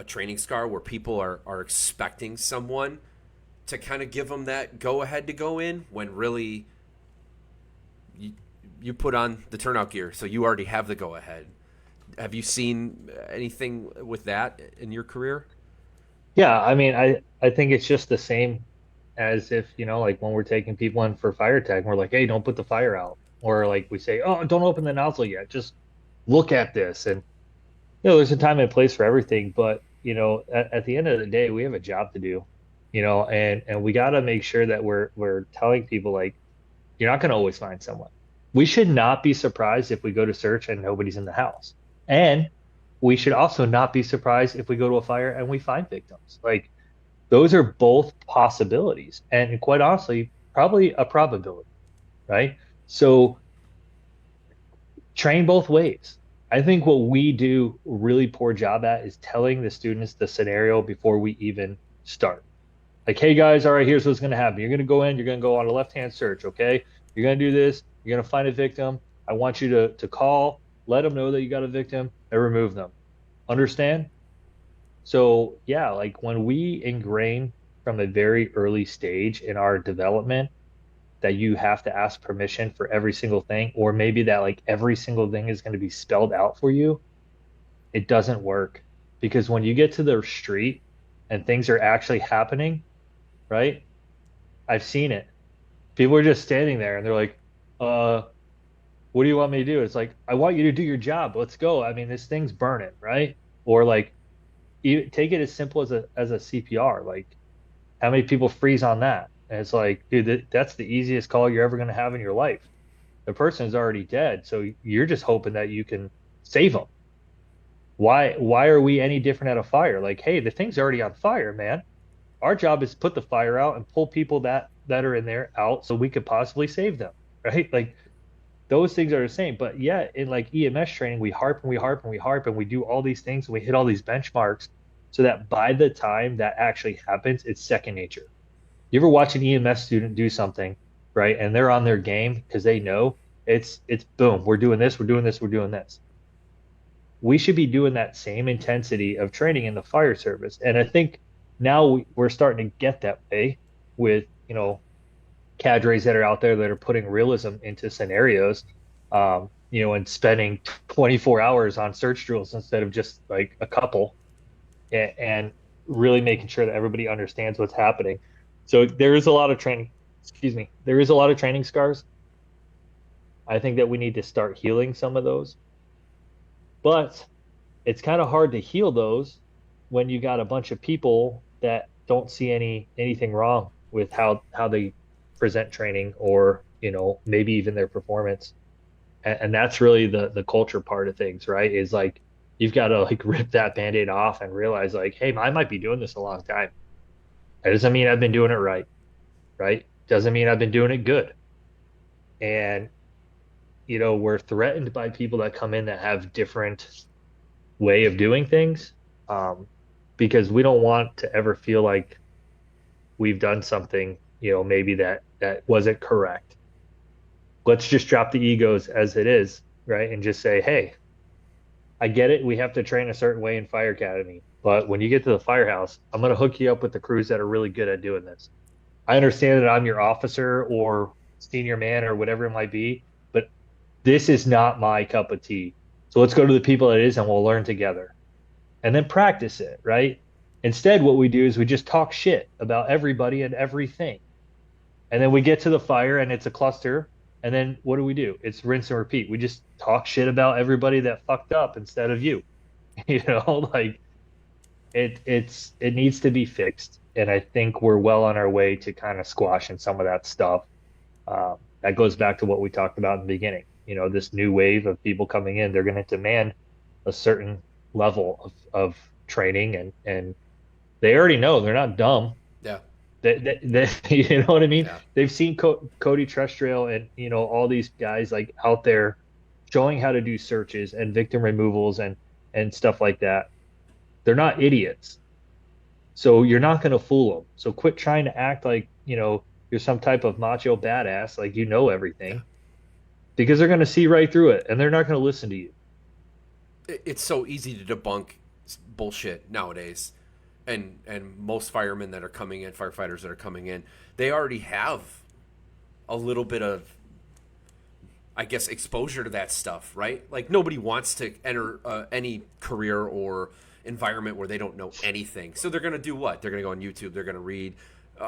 training scar where people are expecting someone to kind of give them that go ahead to go in when really you put on the turnout gear, so you already have the go ahead. Have you seen anything with that in your career? Yeah, I mean, I think it's just the same as if, like when we're taking people in for fire tech, we're like, hey, don't put the fire out. Or like we say, oh, don't open the nozzle yet. Just look at this. And there's a time and place for everything, but at the end of the day, we have a job to do, and we got to make sure that we're telling people like, you're not going to always find someone. We should not be surprised if we go to search and nobody's in the house. And we should also not be surprised if we go to a fire and we find victims. Like those are both possibilities. And quite honestly, probably a probability, right? So train both ways. I think what we do a really poor job at is telling the students the scenario before we even start. Like, hey guys, all right, here's what's going to happen. You're going to go in, you're going to go on a left-hand search, okay? You're going to do this, you're going to find a victim. I want you to call, let them know that you got a victim, and remove them. Understand? So, yeah, like when we ingrain from a very early stage in our development that you have to ask permission for every single thing, or maybe that like every single thing is going to be spelled out for you, it doesn't work. Because when you get to the street and things are actually happening, right? I've seen it. People are just standing there and they're like, uh, what do you want me to do? It's like, I want you to do your job. Let's go. I mean, this thing's burning, right? Or like, take it as simple as a CPR. Like, how many people freeze on that? And it's like, dude, that's the easiest call you're ever going to have in your life. The person's already dead, so you're just hoping that you can save them. Why are we any different at a fire? Like, hey, the thing's already on fire, man. Our job is to put the fire out and pull people that that are in there out so we could possibly save them, right? Like those things are the same. But yeah, in like EMS training, we harp and we harp and we harp and we do all these things and we hit all these benchmarks so that by the time that actually happens, it's second nature. You ever watch an EMS student do something, right? And they're on their game because they know it's boom, we're doing this, we're doing this, we're doing this. We should be doing that same intensity of training in the fire service. And I think now we're starting to get that way with, cadres that are out there that are putting realism into scenarios, and spending 24 hours on search drills instead of just like a couple, and really making sure that everybody understands what's happening. So there is a lot of training, excuse me, there is a lot of training scars. I think that we need to start healing some of those, but it's kind of hard to heal those when you got a bunch of people that don't see anything wrong with how they present training or maybe even their performance, and that's really the culture part of things, right? Is like you've got to like rip that band-aid off and realize like, hey, I might be doing this a long time. That doesn't mean I've been doing it right? Doesn't mean I've been doing it good. And we're threatened by people that come in that have different way of doing things, because we don't want to ever feel like we've done something, maybe that wasn't correct. Let's just drop the egos as it is, right? And just say, hey, I get it. We have to train a certain way in fire academy, but when you get to the firehouse, I'm going to hook you up with the crews that are really good at doing this. I understand that I'm your officer or senior man or whatever it might be, but this is not my cup of tea. So let's go to the people that it is and we'll learn together and then practice it, right? Instead, what we do is we just talk shit about everybody and everything. And then we get to the fire and it's a cluster. And then what do? It's rinse and repeat. We just talk shit about everybody that fucked up instead of you. Like it needs to be fixed. And I think we're well on our way to kind of squashing some of that stuff. That goes back to what we talked about in the beginning. This new wave of people coming in, they're going to demand a certain level of training, and they already know they're not dumb. Yeah, You know what I mean? yeah. They've seen Cody Trestrail and all these guys like out there showing how to do searches and victim removals and stuff like that. They're not idiots, so you're not going to fool them. So quit trying to act like you're some type of macho badass, like Yeah. everything, because they're going to see right through it and they're not going to listen to you. It's so easy to debunk bullshit nowadays, and most firemen that are coming in, firefighters that are coming in, they already have a little bit of, I guess, exposure to that stuff, right? Like nobody wants to enter any career or environment where they don't know anything. So they're going to do what? They're going to go on YouTube. They're going to read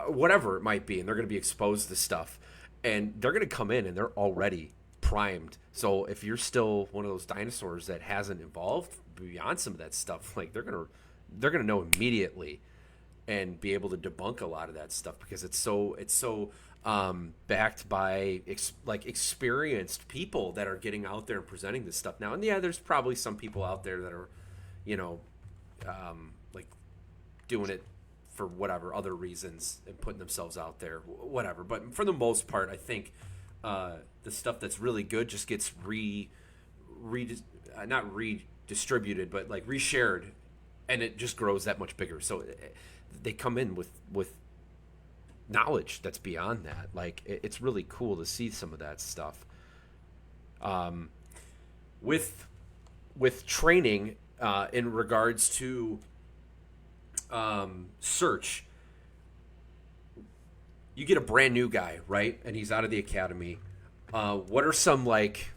whatever it might be, and they're going to be exposed to stuff. And they're going to come in and they're already primed. So if you're still one of those dinosaurs that hasn't evolved beyond some of that stuff, like they're gonna know immediately and be able to debunk a lot of that stuff because it's so backed by like experienced people that are getting out there and presenting this stuff now. And yeah, there's probably some people out there that are, you know, like doing it for whatever other reasons and putting themselves out there, whatever. But for the most part, I think the stuff that's really good just gets not redistributed, but like reshared, and it just grows that much bigger. So they come in with knowledge that's beyond that. Like it's really cool to see some of that stuff. Um, with training in regards to search, you get a brand new guy, right? And he's out of the academy. What are some like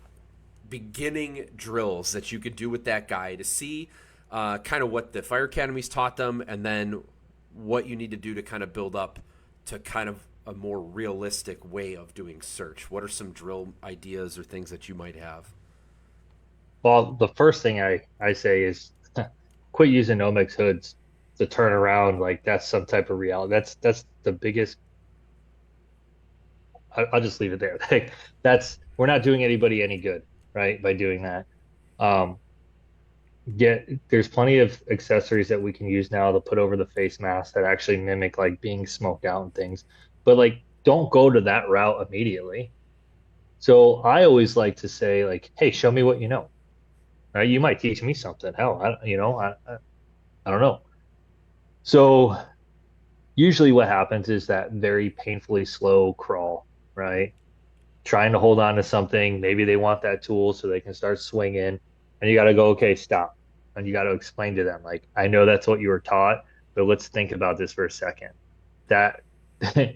beginning drills that you could do with that guy to see kind of what the fire academies taught them, and then what you need to do to kind of build up to kind of a more realistic way of doing search? What are some drill ideas or things that you might have? Well, the first thing I say is quit using Nomex hoods to turn around like that's some type of reality. That's the biggest. I'll just leave it there. Like that's we're not doing anybody any good, right, by doing that. Um, there's plenty of accessories that we can use now to put over the face mask that actually mimic like being smoked out and things. But like don't go to that route immediately. So I always like to say like, hey, show me what you know. Right? You might teach me something. Hell, I don't know. So usually what happens is that very painfully slow crawl, right? Trying to hold on to something. Maybe they want that tool so they can start swinging. And you got to go, okay, stop. And you got to explain to them, like, I know that's what you were taught, but let's think about this for a second. That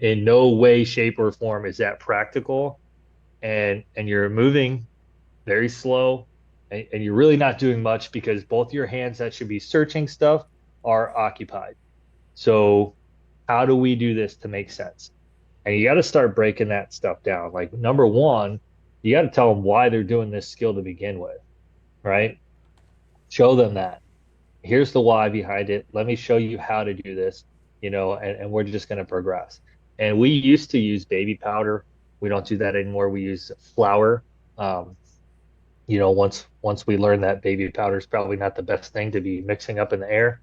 in no way, shape, or form is that practical. And you're moving very slow, and you're really not doing much because both your hands that should be searching stuff are occupied. So how do we do this to make sense? And you got to start breaking that stuff down. Like number one, you got to tell them why they're doing this skill to begin with, right? Show them that. Here's the why behind it. Let me show you how to do this, and we're just going to progress. And we used to use baby powder. We don't do that anymore. We use flour. Um, once we learned that baby powder is probably not the best thing to be mixing up in the air.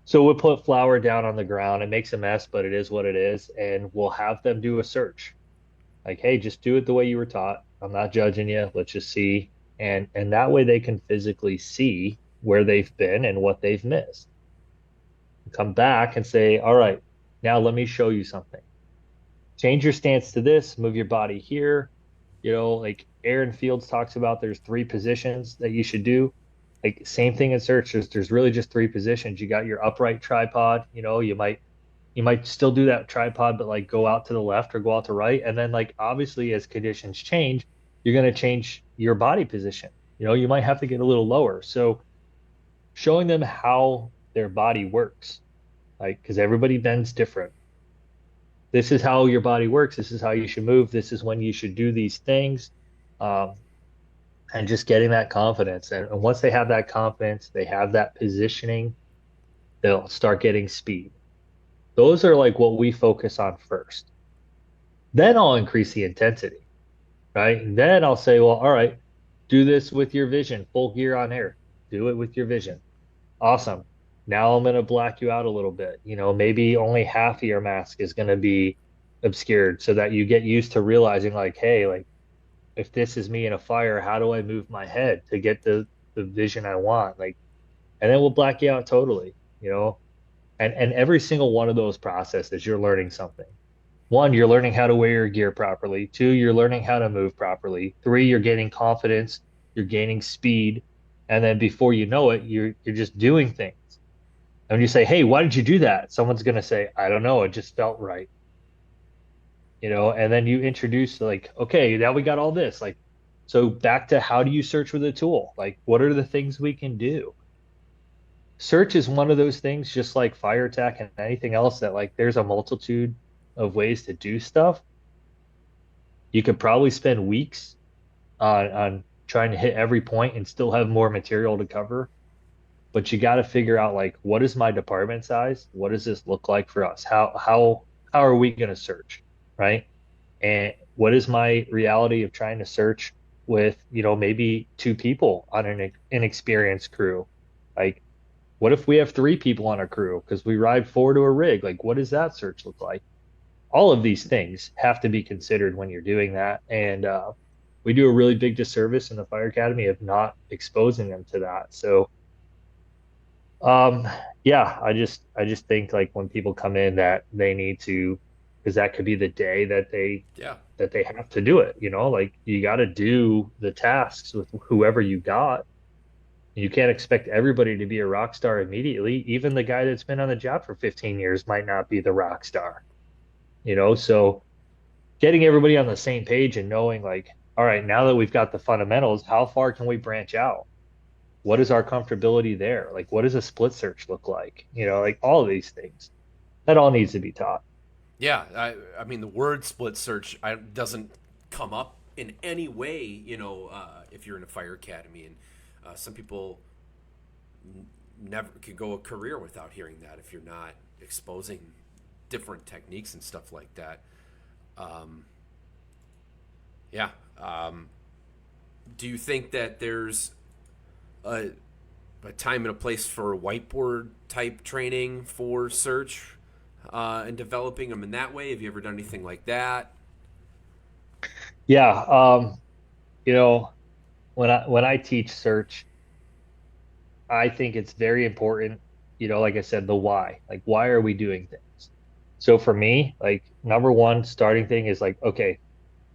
So we'll put flour down on the ground. It makes a mess, but it is what it is. And we'll have them do a search. Like, hey, just do it the way you were taught. I'm not judging you. Let's just see. And that way they can physically see where they've been and what they've missed. Come back and say, all right, now let me show you something. Change your stance to this, move your body here. Like Aaron Fields talks about there's three positions that you should do. Like same thing in search. There's really just three positions. You got your upright tripod, you might still do that tripod, but like go out to the left or go out to right. And then like obviously as conditions change, you're going to change your body position. You might have to get a little lower. So showing them how their body works, like because everybody bends different. This is how your body works. This is how you should move. This is when you should do these things. Um, and just getting that confidence. And once they have that confidence, they have that positioning, they'll start getting speed. Those are like what we focus on first. Then I'll increase the intensity, right? And then I'll say, well, all right, do this with your vision, full gear on air. Do it with your vision. Awesome. Now I'm going to black you out a little bit. Maybe only half of your mask is going to be obscured so that you get used to realizing, like, hey, like, if this is me in a fire, how do I move my head to get the vision I want? Like, and then we'll black you out totally. And every single one of those processes, you're learning something. One, you're learning how to wear your gear properly. Two, you're learning how to move properly. Three, you're gaining confidence, you're gaining speed. And then before you know it, you're just doing things. And when you say, "Hey, why did you do that?" Someone's gonna say, "I don't know, it just felt right." And then you introduce like, okay, now we got all this. Like, so back to how do you search with a tool? Like, what are the things we can do? Search is one of those things, just like fire attack and anything else, that like there's a multitude of ways to do stuff. You could probably spend weeks on trying to hit every point and still have more material to cover. But you got to figure out like, what is my department size? What does this look like for us? How are we going to search, right? And what is my reality of trying to search with, maybe two people on an inexperienced crew? Like, what if we have three people on a crew because we ride four to a rig? Like, what does that search look like? All of these things have to be considered when you're doing that. And we do a really big disservice in the Fire Academy of not exposing them to that. So, um, yeah, I just think like when people come in that they need to, because that could be the day that they Yeah. have to do it, like you got to do the tasks with whoever you got. You can't expect everybody to be a rock star immediately. Even the guy that's been on the job for 15 years might not be the rock star. So getting everybody on the same page and knowing like, all right, now that we've got the fundamentals, how far can we branch out? What is our comfortability there? Like, what does a split search look like? Like all of these things. That all needs to be taught. Yeah. I mean, the word split search doesn't come up in any way, if you're in a fire academy. And some people never could go a career without hearing that if you're not exposing different techniques and stuff like that. Um, yeah. Do you think that there's a, a time and a place for whiteboard type training for search? and developing them in that way? Have you ever done anything like that? Yeah, you know, when I teach search, I think it's very important, like I said, the why. Like, why are we doing things? So for me, like number one starting thing is like, okay,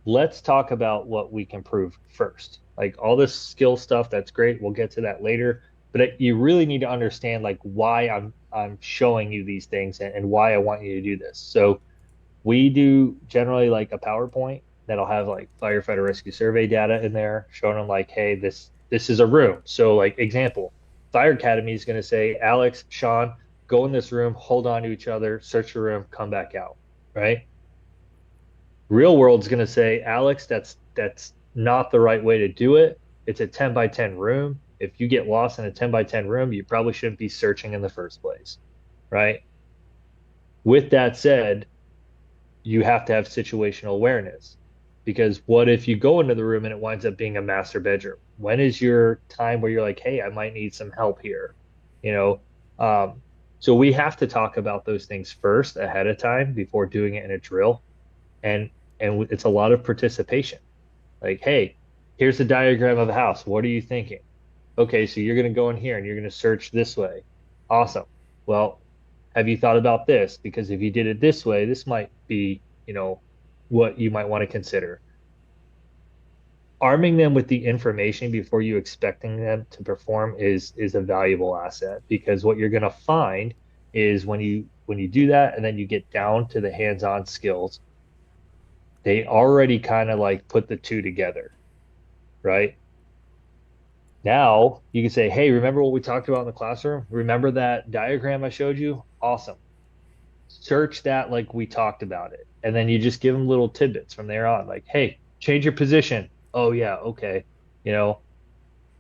let's talk about what we can prove first. Like all this skill stuff, that's great. We'll get to that later. But you really need to understand like why I'm showing you these things and why I want you to do this. So we do generally like a PowerPoint that'll have like firefighter rescue survey data in there, showing them like, hey, this is a room. So like example, Fire Academy is going to say, Alex, Sean, go in this room, hold on to each other, search the room, come back out, right? Real world's going to say, Alex, that's not the right way to do it. It's a 10 by 10 room. If you get lost in a 10 by 10 room, you probably shouldn't be searching in the first place, right? With that said, you have to have situational awareness because what if you go into the room and it winds up being a master bedroom? When is your time where you're like, hey, I might need some help here? You know, um, so we have to talk about those things first ahead of time before doing it in a drill, and it's a lot of participation. Like, hey, here's the diagram of a house. What are you thinking? Okay, so you're going to go in here and you're going to search this way. Awesome. Well, have you thought about this? Because if you did it this way, this might be, what you might want to consider. Arming them with the information before you expecting them to perform is a valuable asset because what you're going to find is when you do that and then you get down to the hands-on skills, they already kind of like put the two together, right? Now you can say, hey, remember what we talked about in the classroom? Remember that diagram I showed you? Awesome. Search that like we talked about it. And then you just give them little tidbits from there on, like, hey, change your position. Oh, yeah, okay. You know,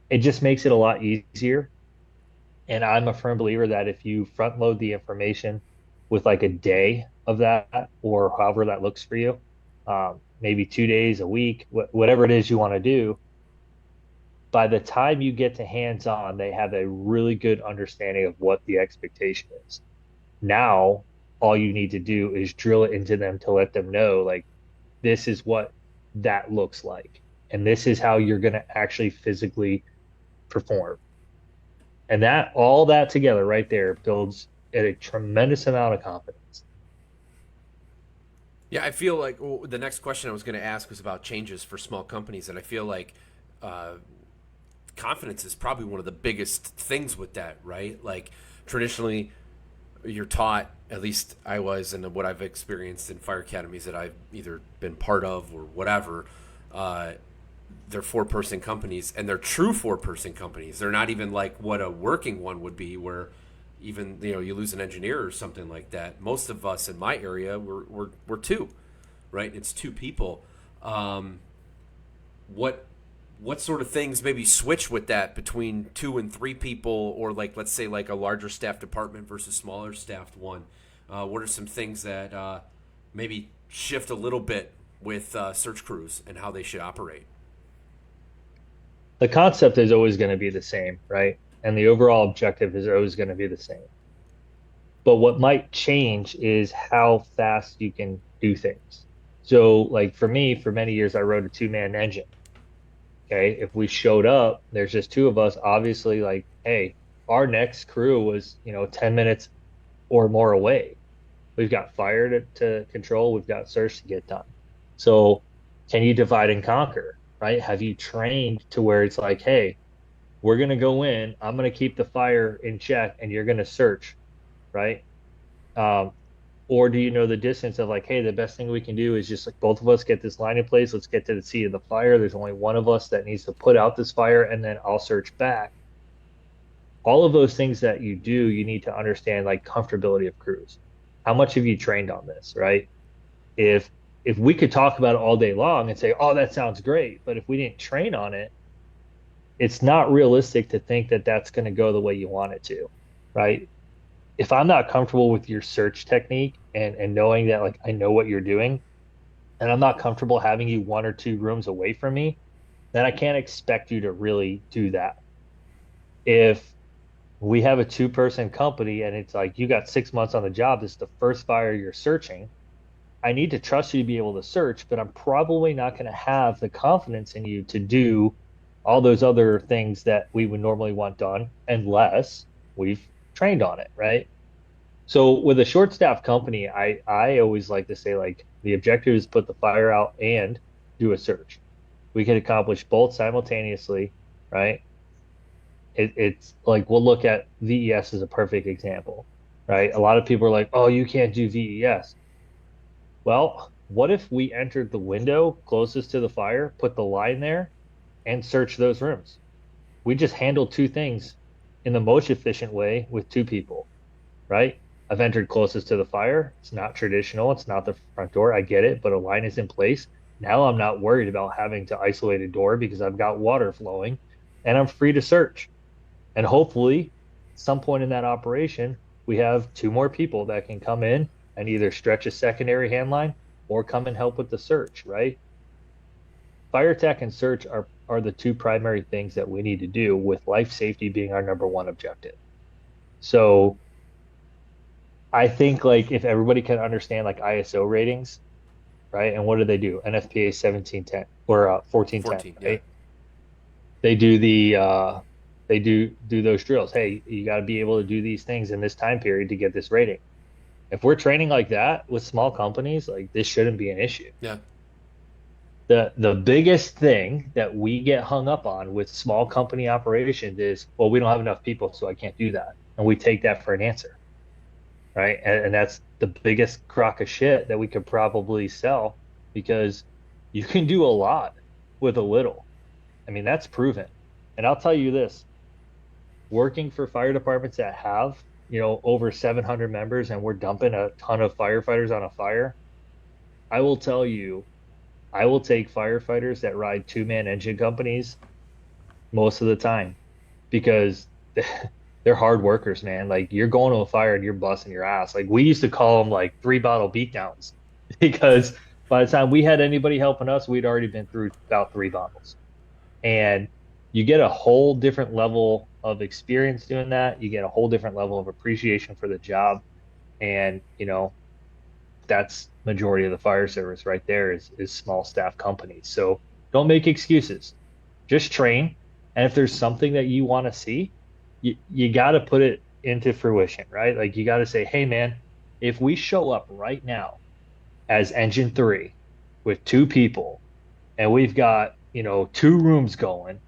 it just makes it a lot easier. And I'm a firm believer that if you front load the information with like a day of that or however that looks for you, maybe 2 days, a week, whatever it is you want to do, by the time you get to hands on, they have a really good understanding of what the expectation is. Now, all you need to do is drill it into them to let them know, like, this is what that looks like. And this is how you're going to actually physically perform. And that, all that together right there builds a tremendous amount of confidence. Yeah, I feel like the next question I was going to ask was about changes for small companies, and I feel like uh, confidence is probably one of the biggest things with that, right? Like traditionally, you're taught, at least I was, and what I've experienced in fire academies that I've either been part of or whatever, uh, they're four-person companies, and they're true four-person companies. They're not even like what a working one would be, where even you lose an engineer or something like that. Most of us in my area we're two, right? It's two people. Um, what what sort of things maybe switch with that between two and three people, or like let's say like a larger staff department versus smaller staffed one? What are some things that maybe shift a little bit with search crews and how they should operate? The concept is always going to be the same, right? And the overall objective is always going to be the same. But what might change is how fast you can do things. So, like for me, for many years, I rode a two-man engine. Okay. If we showed up, there's just two of us, obviously, like, hey, our next crew was, 10 minutes or more away. We've got fire to control, we've got search to get done. So, can you divide and conquer, right? Have you trained to where it's like, hey, we're going to go in, I'm going to keep the fire in check, and you're going to search, right? Um, or do you know the distance of like, hey, the best thing we can do is just like both of us get this line in place. Let's get to the seat of the fire. There's only one of us that needs to put out this fire, and then I'll search back. All of those things that you do, you need to understand like comfortability of crews. How much have you trained on this, right? If if we could talk about it all day long and say, oh, that sounds great, but if we didn't train on it, it's not realistic to think that that's going to go the way you want it to, right? If I'm not comfortable with your search technique and knowing that like I know what you're doing, and I'm not comfortable having you one or two rooms away from me, then I can't expect you to really do that. If we have a two-person company and it's like you got 6 months on the job. This is the first fire you're searching. I need to trust you to be able to search, but I'm probably not going to have the confidence in you to do all those other things that we would normally want done unless we've trained on it, right? So with a short staff company, I always like to say like the objective is put the fire out and do a search. We can accomplish both simultaneously, right? It's like we'll look at VES as a perfect example, right? A lot of people are like, "Oh, you can't do VES." Well, what if we entered the window closest to the fire, put the line there, and search those rooms? We just handle two things in the most efficient way with two people, right? I've entered closest to the fire. It's not traditional. It's not the front door. I get it, but a line is in place. Now I'm not worried about having to isolate a door because I've got water flowing and I'm free to search. And hopefully, some point in that operation, we have two more people that can come in and either stretch a secondary hand line or come and help with the search, right? Fire tech and search are the two primary things that we need to do with life safety being our number one objective. So I think like if everybody can understand like ISO ratings, right? And what do they do? NFPA 1710 or 1410, 14, yeah. right? They do they do those drills. Hey, you got to be able to do these things in this time period to get this rating. If we're training like that with small companies, like this shouldn't be an issue. Yeah. The biggest thing that we get hung up on with small company operations is, well, we don't have enough people, so I can't do that. And we take that for an answer, right? And that's the biggest crock of shit that we could probably sell because you can do a lot with a little. I mean, that's proven. And I'll tell you this, working for fire departments that have, over 700 members and we're dumping a ton of firefighters on a fire, I will tell you, I will take firefighters that ride two-man engine companies most of the time because they're hard workers, man. Like you're going to a fire and you're busting your ass. Like we used to call them like three-bottle beatdowns because by the time we had anybody helping us, we'd already been through about three bottles. And you get a whole different level of experience doing that. You get a whole different level of appreciation for the job. And, that's majority of the fire service right there is small staff companies. So don't make excuses. Just train. And if there's something that you want to see, you got to put it into fruition, right? Like you got to say, hey, man, if we show up right now as engine three with two people and we've got, two rooms going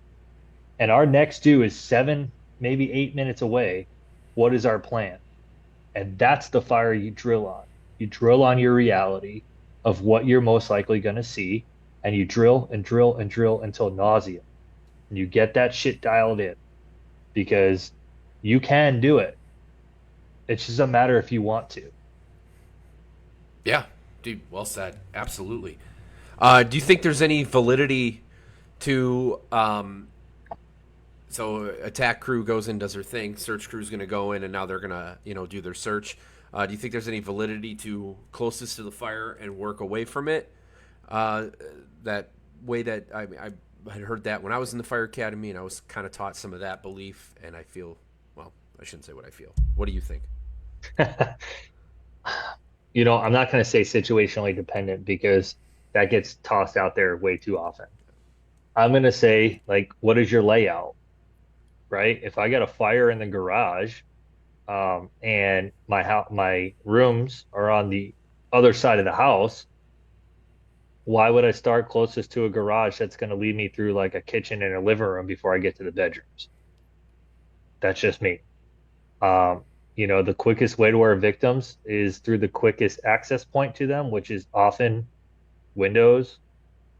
and our next due is 7, maybe 8 minutes away, what is our plan? And that's the fire you drill on. You drill on your reality of what you're most likely going to see, and you drill and drill and drill until nausea. And you get that shit dialed in because you can do it. It's just a matter if you want to. Yeah, dude, well said. Absolutely. Do you think there's any validity to so attack crew goes in, does their thing, search crew's going to go in, and now they're going to do their search. Do you think there's any validity to closest to the fire and work away from it? Uh, that way that I had heard that when I was in the fire academy, and I was kind of taught some of that belief, and I feel, well, I shouldn't say what I feel. What do you think? I'm not going to say situationally dependent because that gets tossed out there way too often. I'm going to say, like, what is your layout, right? If I got a fire in the garage, and my rooms are on the other side of the house, why would I start closest to a garage that's going to lead me through like a kitchen and a living room before I get to the bedrooms? That's just me. The quickest way to our victims is through the quickest access point to them, which is often windows,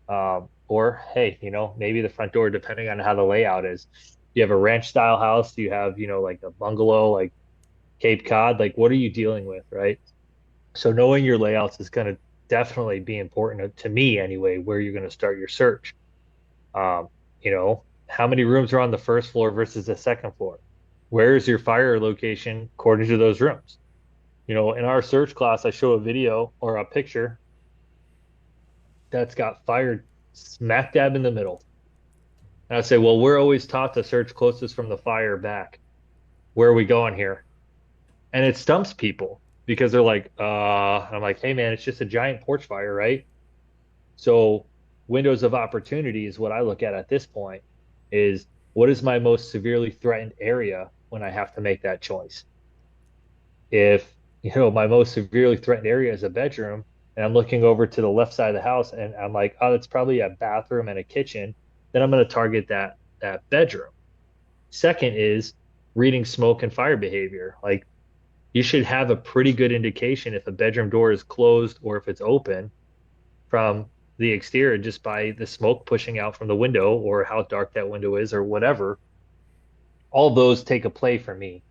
or hey, maybe the front door, depending on how the layout is. You have a ranch style house, you have, like a bungalow, like Cape Cod, like what are you dealing with, right? So knowing your layouts is going to definitely be important to me anyway, where you're going to start your search. How many rooms are on the first floor versus the second floor? Where is your fire location according to those rooms? In our search class, I show a video or a picture that's got fire smack dab in the middle. And I say, well, we're always taught to search closest from the fire back. where are we going here? And it stumps people because they're like, and I'm like, hey man, it's just a giant porch fire, right? So windows of opportunity is what I look at this point is what is my most severely threatened area when I have to make that choice? If, my most severely threatened area is a bedroom and I'm looking over to the left side of the house and I'm like, oh, it's probably a bathroom and a kitchen, then I'm going to target that bedroom. Second is reading smoke and fire behavior. Like you should have a pretty good indication if a bedroom door is closed or if it's open from the exterior just by the smoke pushing out from the window or how dark that window is or whatever. All those take a play for me.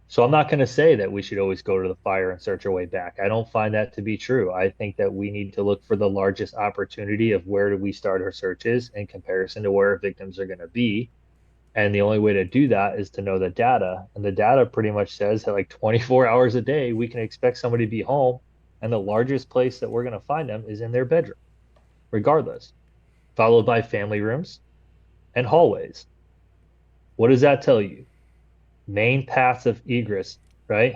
So I'm not going to say that we should always go to the fire and search our way back. I don't find that to be true. I think that we need to look for the largest opportunity of where do we start our searches in comparison to where our victims are going to be. And the only way to do that is to know the data. And the data pretty much says that like 24 hours a day, we can expect somebody to be home. And the largest place that we're going to find them is in their bedroom, regardless, followed by family rooms and hallways. What does that tell you? Main paths of egress, right?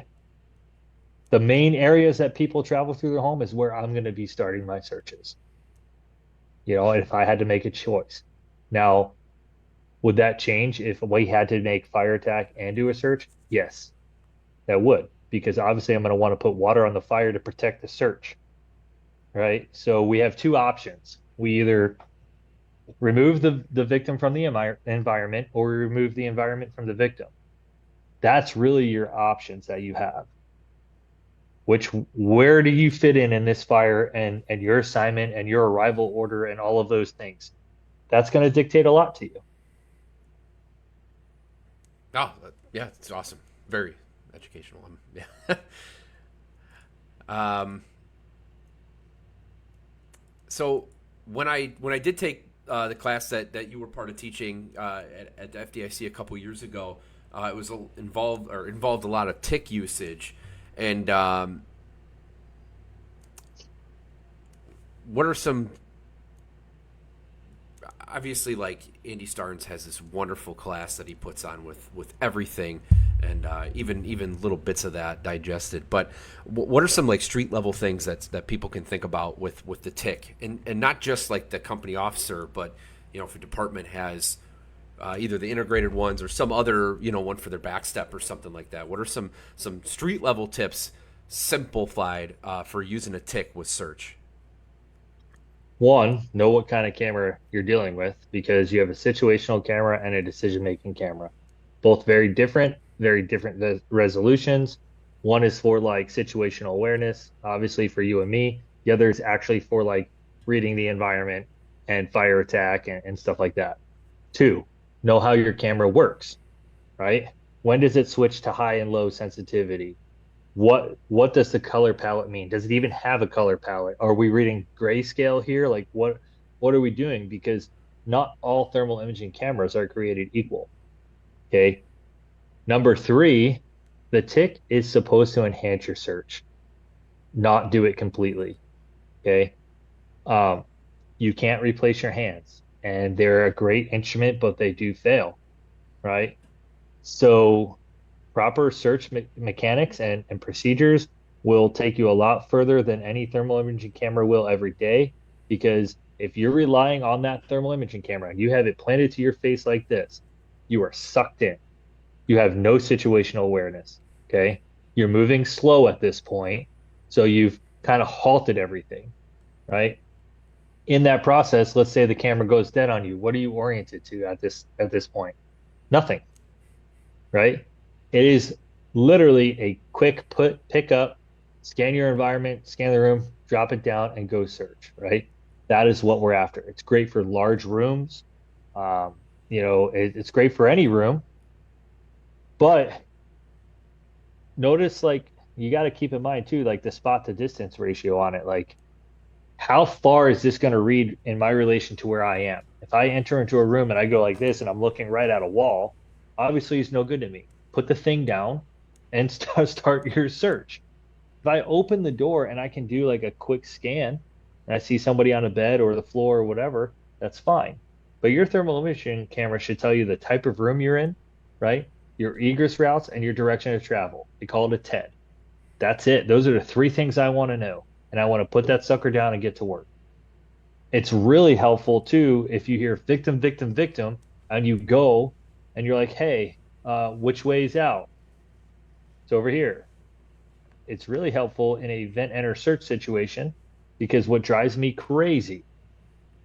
The main areas that people travel through their home is where I'm going to be starting my searches. If I had to make a choice. Now, would that change if we had to make fire attack and do a search? Yes, that would, because obviously I'm going to want to put water on the fire to protect the search, right? So we have two options. We either remove the victim from the environment or we remove the environment from the victim. That's really your options that you have. Where do you fit in this fire and your assignment and your arrival order and all of those things? That's going to dictate a lot to you. Oh, yeah, it's awesome. Very educational. Yeah. um, so when I did take the class that you were part of teaching at the FDIC a couple years ago, it was involved a lot of tick usage, and what are some obviously like Andy Starnes has this wonderful class that he puts on with everything, and even little bits of that digested. But what are some like street level things that people can think about with the tick, and not just like the company officer, but if a department has either the integrated ones or some other one for their backstep or something like that. What are some street level tips simplified for using a tick with search? One, know what kind of camera you're dealing with because you have a situational camera and a decision-making camera. Both very different resolutions. One is for like situational awareness, obviously for you and me. The other is actually for like reading the environment and fire attack and stuff like that. Two, know how your camera works, right? When does it switch to high and low sensitivity? What does the color palette mean? Does it even have a color palette? Are we reading grayscale here? Like what are we doing? Because not all thermal imaging cameras are created equal. Okay. Number three, the tick is supposed to enhance your search, not do it completely. Okay. Um, you can't replace your hands, and they're a great instrument, but they do fail, right? So proper search mechanics and procedures will take you a lot further than any thermal imaging camera will every day. Because if you're relying on that thermal imaging camera and you have it planted to your face like this, you are sucked in. You have no situational awareness. Okay. You're moving slow at this point. So you've kind of halted everything, right? In that process, let's say the camera goes dead on you. What are you oriented to at this point? Nothing, right? It is literally a quick pick up, scan your environment, scan the room, drop it down, and go search, right? That is what we're after. It's great for large rooms. It's great for any room, but notice like you got to keep in mind too, like the spot to distance ratio on it. Like, how far is this going to read in my relation to where I am? If I enter into a room and I go like this and I'm looking right at a wall, obviously it's no good to me. Put the thing down and start your search. If I open the door and I can do like a quick scan and I see somebody on a bed or the floor or whatever, that's fine. But your thermal imaging camera should tell you the type of room you're in, right? your egress routes, and your direction of travel. They call it a TED. That's it. Those are the three things I want to know. And I want to put that sucker down and get to work. It's really helpful too if you hear victim, victim, victim, and you go and you're like, hey, which way's out? It's over here. It's really helpful in a vent enter search situation because what drives me crazy,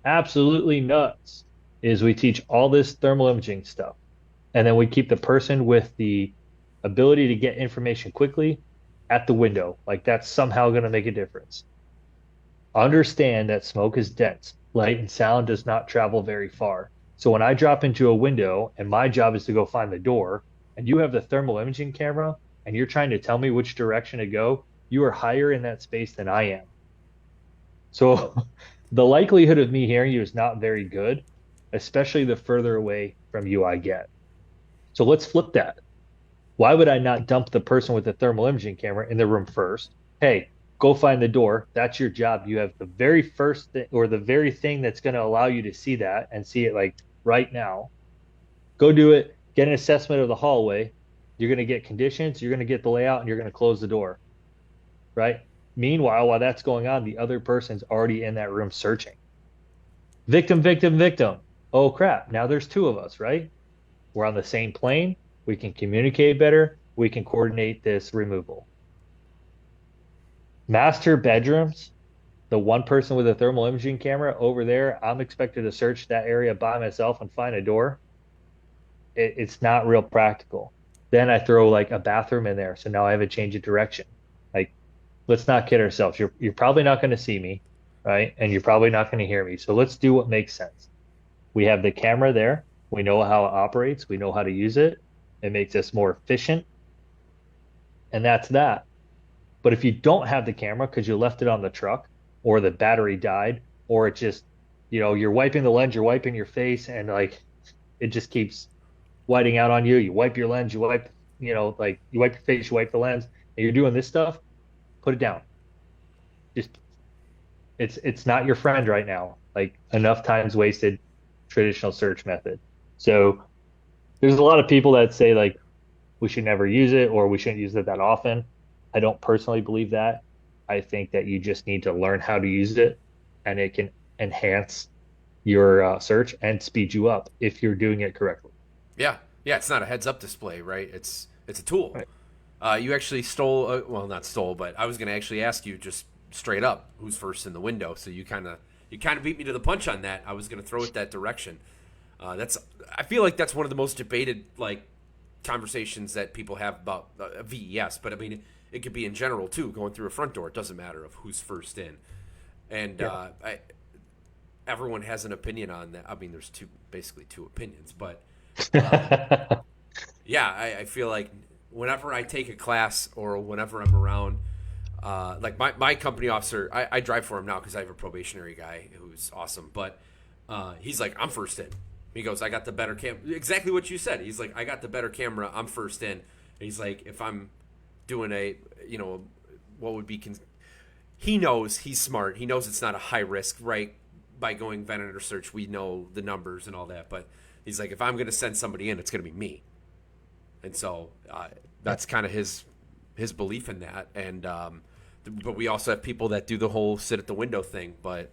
absolutely nuts, is we teach all this thermal imaging stuff. And then we keep the person with the ability to get information quickly at the window. Like that's somehow going to make a difference. Understand that smoke is dense. Light and sound does not travel very far. So when I drop into a window and my job is to go find the door, and you have the thermal imaging camera and you're trying to tell me which direction to go, you are higher in that space than I am. So the likelihood of me hearing you is not very good, especially the further away from you I get. So let's flip that. Why would I not dump the person with the thermal imaging camera in the room first? Hey, go find the door. That's your job. You have the very first thing or the very thing that's going to allow you to see that and see it like right now. Go do it. Get an assessment of the hallway. You're going to get conditions. You're going to get the layout and you're going to close the door. Right. Meanwhile, while that's going on, the other person's already in that room searching. Victim, victim, victim. Oh, crap. Now there's two of us, right? We're on the same plane. We can communicate better. We can coordinate this removal. Master bedrooms, the one person with a thermal imaging camera over there, I'm expected to search that area by myself and find a door. It's not real practical. Then I throw like a bathroom in there. So now I have a change of direction. Like, let's not kid ourselves. You're probably not going to see me, right? And you're probably not going to hear me. So let's do what makes sense. We have the camera there. We know how it operates. We know how to use it. It makes us more efficient. And that's that. But if you don't have the camera because you left it on the truck or the battery died or it just, you're wiping the lens, you're wiping your face and like it just keeps whiting out on you. You wipe your lens, you wipe, like you wipe your face, you wipe the lens, and you're doing this stuff, put it down. Just it's not your friend right now. Like enough times wasted traditional search method. So there's a lot of people that say like we should never use it or we shouldn't use it that often. I don't personally believe that. I think that you just need to learn how to use it and it can enhance your search and speed you up if you're doing it correctly. Yeah, yeah. It's not a heads up display, right? It's a tool. Right. You actually stole, well, not stole, but I was going to actually ask you just straight up who's first in the window. So you kind of beat me to the punch on that. I was going to throw it that direction. That's I feel like that's one of the most debated like conversations that people have about VES. But I mean, it could be in general too. Going through a front door, it doesn't matter of who's first in. And Yeah. everyone has an opinion on that. I mean, there's basically two opinions, but um, yeah, I feel like whenever I take a class or whenever I'm around, like my company officer, I drive for him now because I have a probationary guy who's awesome. But he's like, I'm first in. He goes, I got the better cam. Exactly what you said. He's like, I got the better camera. I'm first in. And he's like, if I'm doing what would be. He knows he's smart. He knows it's not a high risk, right? By going vendor search, we know the numbers and all that. But he's like, if I'm going to send somebody in, it's going to be me. And so that's kind of his belief in that. And but we also have people that do the whole sit at the window thing. But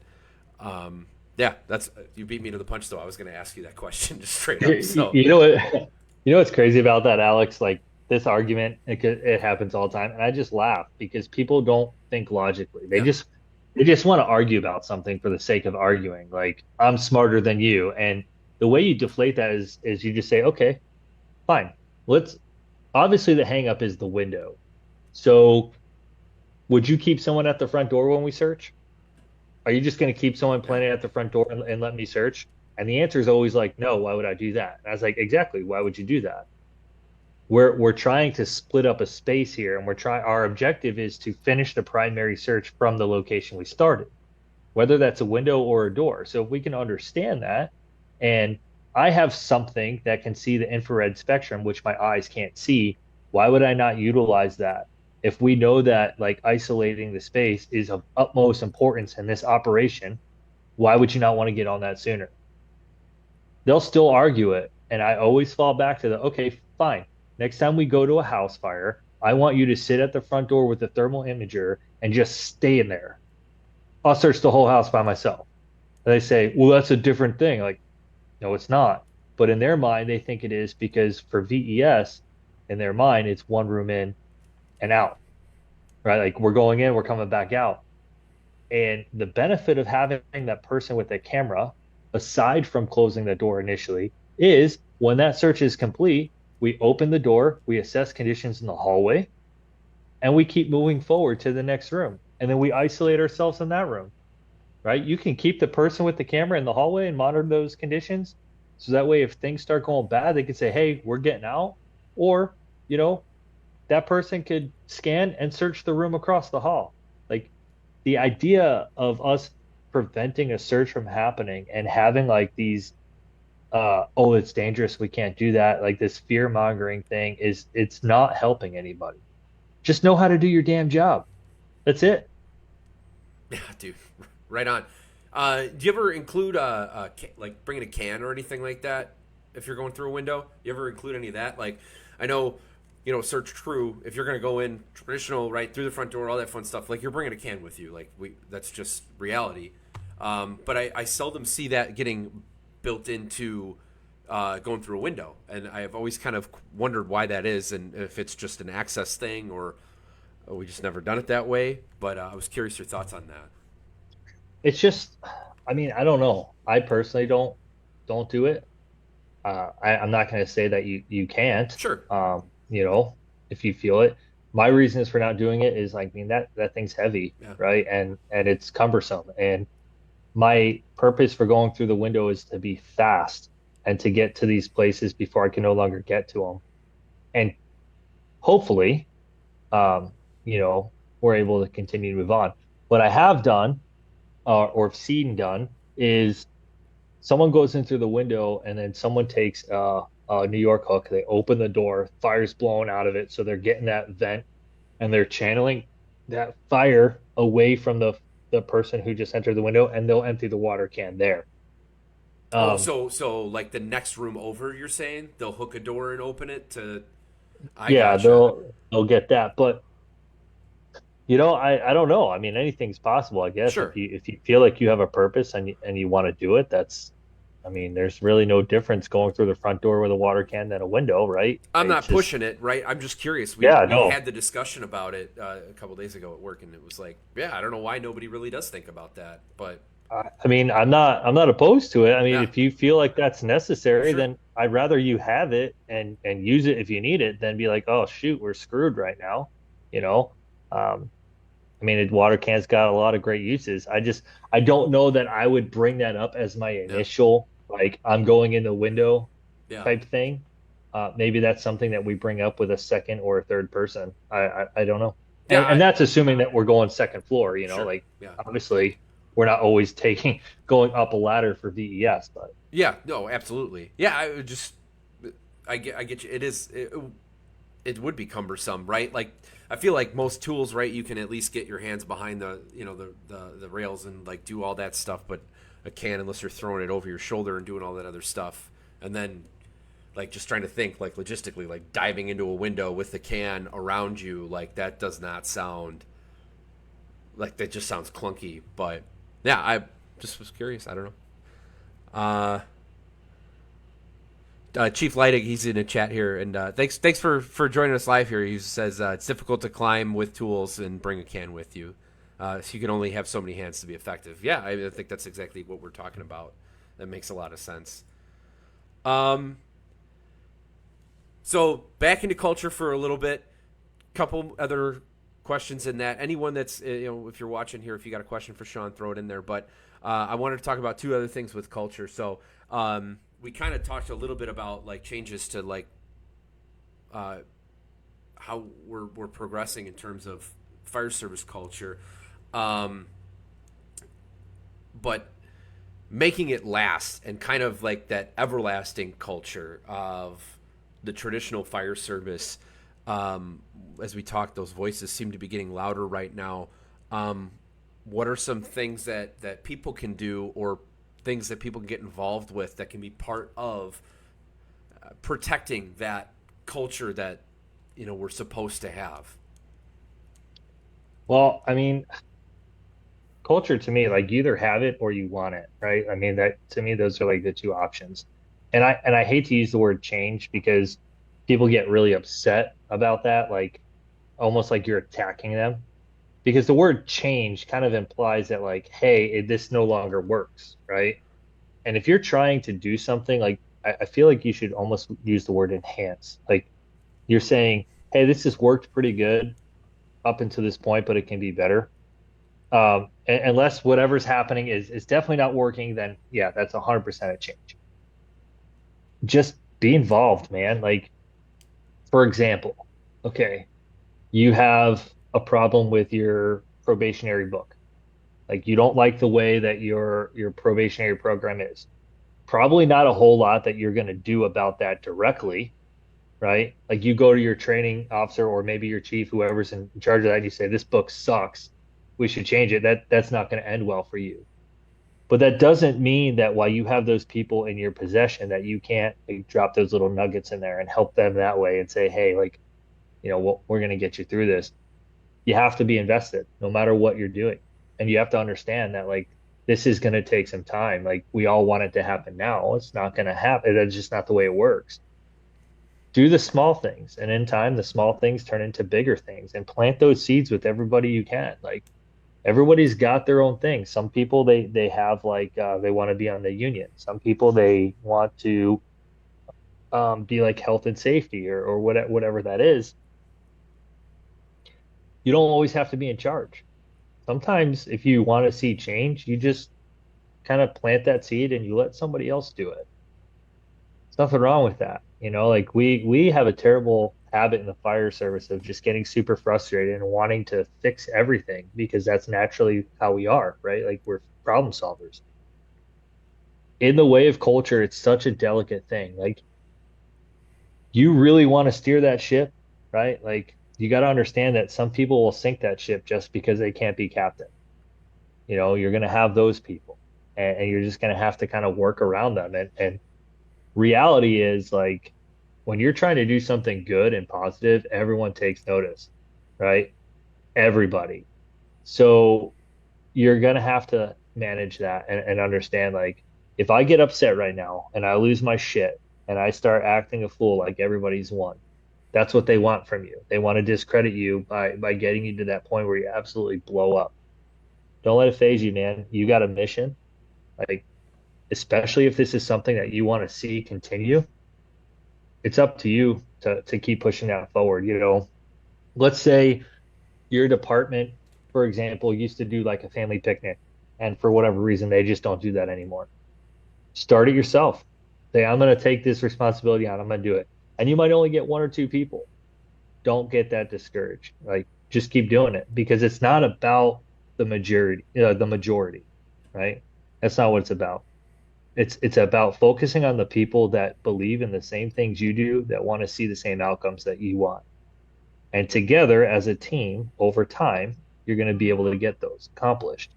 yeah, that's you beat me to the punch. Though I was going to ask you that question just straight up. You, So you know what? You know what's crazy about that, Alex? Like this argument, it happens all the time, and I just laugh because people don't think logically. They yeah, just want to argue about something for the sake of arguing. Like I'm smarter than you, and the way you deflate that is you just say, okay, fine. Let's obviously the hang up is the window. So would you keep someone at the front door when we search? Are you just going to keep someone yeah, planted at the front door and let me search? And the answer is always like, no, why would I do that? And I was like, exactly, why would you do that? We're trying to split up a space here, and our objective is to finish the primary search from the location we started, whether that's a window or a door. So if we can understand that, and I have something that can see the infrared spectrum, which my eyes can't see, why would I not utilize that? If we know that like isolating the space is of utmost importance in this operation, why would you not want to get on that sooner? They'll still argue it. And I always fall back to okay, fine. next time we go to a house fire, I want you to sit at the front door with the thermal imager and just stay in there. I'll search the whole house by myself. And they say, well, that's a different thing. Like, no, it's not. But in their mind, they think it is because for VES, in their mind, it's one room in and out, right? Like we're going in, we're coming back out. And the benefit of having that person with a camera, aside from closing the door initially, is when that search is complete, we open the door, we assess conditions in the hallway, and we keep moving forward to the next room. And then we isolate ourselves in that room, right? You can keep the person with the camera in the hallway and monitor those conditions. So that way, if things start going bad, they can say, hey, we're getting out. Or, you know, that person could scan and search the room across the hall. Like the idea of us preventing a search from happening and having like these oh, it's dangerous, we can't do that, like this fear mongering thing is it's not helping anybody. Just know how to do your damn job. That's it. Yeah, dude, right on. Do you ever include like bringing a can or anything like that if you're going through a window? You ever include any of that? Like, I know, search true. If you're gonna go in traditional, right through the front door, all that fun stuff, like you're bringing a can with you. Like that's just reality. But I seldom see that getting built into going through a window, and I have always kind of wondered why that is, and if it's just an access thing or we just never done it that way. But I was curious your thoughts on that. It's just, I mean, I don't know. I personally don't do it. I'm not going to say that you can't. Sure. You know, if you feel it. My reasons for not doing it is like, I mean, that thing's heavy, Yeah. right? And it's cumbersome. And my purpose for going through the window is to be fast and to get to these places before I can no longer get to them. And hopefully, um, you know, we're able to continue to move on. What I have done, or have seen done, is someone goes in through the window and then someone takes a New York hook. They open the door, fire's blowing out of it, so they're getting that vent and they're channeling that fire away from the person who just entered the window, and they'll empty the water can there. Oh, Um, so like the next room over, you're saying they'll hook a door and open it to. I yeah, gotcha. they'll get that, but I don't know. I mean, anything's possible, I guess. Sure. If you feel like you have a purpose and you want to do it, that's I mean, there's really no difference going through the front door with a water can than a window, right? I'm It's not just pushing it, right? I'm just curious. We yeah, we no. had the discussion about it a couple days ago at work, and it was like, yeah, I don't know why nobody really does think about that, but I mean, I'm not opposed to it. I mean, yeah, if you feel like that's necessary, sure. then I'd rather you have it and use it if you need it than be like, oh shoot, we're screwed right now. You know? I mean, water cans got a lot of great uses. I don't know that I would bring that up as my Yeah, initial like I'm going in the window yeah, type thing. Maybe that's something that we bring up with a second or a third person. I don't know. yeah. And that's assuming that we're going second floor, Sure. like Yeah, obviously we're not always taking going up a ladder for VES, but yeah. No, absolutely. Yeah, I would just, I get you. It would be cumbersome, right? Like I feel like most tools, right? You can at least get your hands behind the rails and like do all that stuff, but a can unless you're throwing it over your shoulder and doing all that other stuff, and then like just trying to think like logistically, like diving into a window with the can around you, like that does not sound like that. Just sounds clunky, but yeah, I just was curious. I don't know. Uh, Chief Leidig, he's in a chat here, and thanks for joining us live here. He says it's difficult to climb with tools and bring a can with you, so you can only have so many hands to be effective. Yeah, I think that's exactly what we're talking about. That makes a lot of sense. Um, so back into culture for a little bit. Couple other questions in that. Anyone that's if you're watching here, if you got a question for Sean, throw it in there. But I wanted to talk about two other things with culture. So we kind of talked a little bit about like changes to like uh, how we're progressing in terms of fire service culture, um, but making it last and kind of like that everlasting culture of the traditional fire service. As we talk, those voices seem to be getting louder right now. Um, what are some things that people can do or things that people can get involved with that can be part of protecting that culture that we're supposed to have? Well, I mean, culture to me, like you either have it or you want it, right? I mean, that to me, those are like the two options. And I hate to use the word change because people get really upset about that, like almost like you're attacking them. Because the word change kind of implies that like, hey, this no longer works, right? And if you're trying to do something, like I feel like you should almost use the word enhance. Like you're saying, hey, this has worked pretty good up until this point, but it can be better. Unless whatever's happening is definitely not working, then yeah, that's 100% a change. Just be involved, man. Like, for example, okay, you have a problem with your probationary book. Like you don't like the way that your probationary program is. Probably not a whole lot that you're going to do about that directly, right? Like you go to your training officer or maybe your chief, whoever's in charge of that, and you say, this book sucks. We should change it. That's not going to end well for you. But that doesn't mean that while you have those people in your possession that you can't like, drop those little nuggets in there and help them that way and say, hey, like, we're going to get you through this. You have to be invested no matter what you're doing. And you have to understand that like this is going to take some time. Like we all want it to happen now. It's not going to happen. That's just not the way it works. Do the small things. And in time, the small things turn into bigger things and plant those seeds with everybody you can. Like everybody's got their own thing. Some people they have like they want to be on the union. Some people they want to be like health and safety or whatever that is. You don't always have to be in charge. Sometimes if you want to see change, you just kind of plant that seed and you let somebody else do it. There's nothing wrong with that. Like we have a terrible habit in the fire service of just getting super frustrated and wanting to fix everything because that's naturally how we are, right? Like we're problem solvers. In the way of culture, it's such a delicate thing. Like you really want to steer that ship, right? Like you got to understand that some people will sink that ship just because they can't be captain. You're going to have those people and you're just going to have to kind of work around them. And reality is like when you're trying to do something good and positive, everyone takes notice, right? Everybody. So you're gonna have to manage that and understand like if I get upset right now and I lose my shit and I start acting a fool like everybody's won, that's what they want from you. They want to discredit you by getting you to that point where you absolutely blow up. Don't let it phase you, man. You got a mission, like especially if this is something that you want to see continue. It's up to you to keep pushing that forward. Let's say your department, for example, used to do like a family picnic, and for whatever reason, they just don't do that anymore. Start it yourself. Say, I'm going to take this responsibility on. I'm going to do it. And you might only get one or two people. Don't get that discouraged. Like, just keep doing it because it's not about the majority, right? That's not what it's about. It's about focusing on the people that believe in the same things you do, that want to see the same outcomes that you want. And together as a team, over time, you're going to be able to get those accomplished.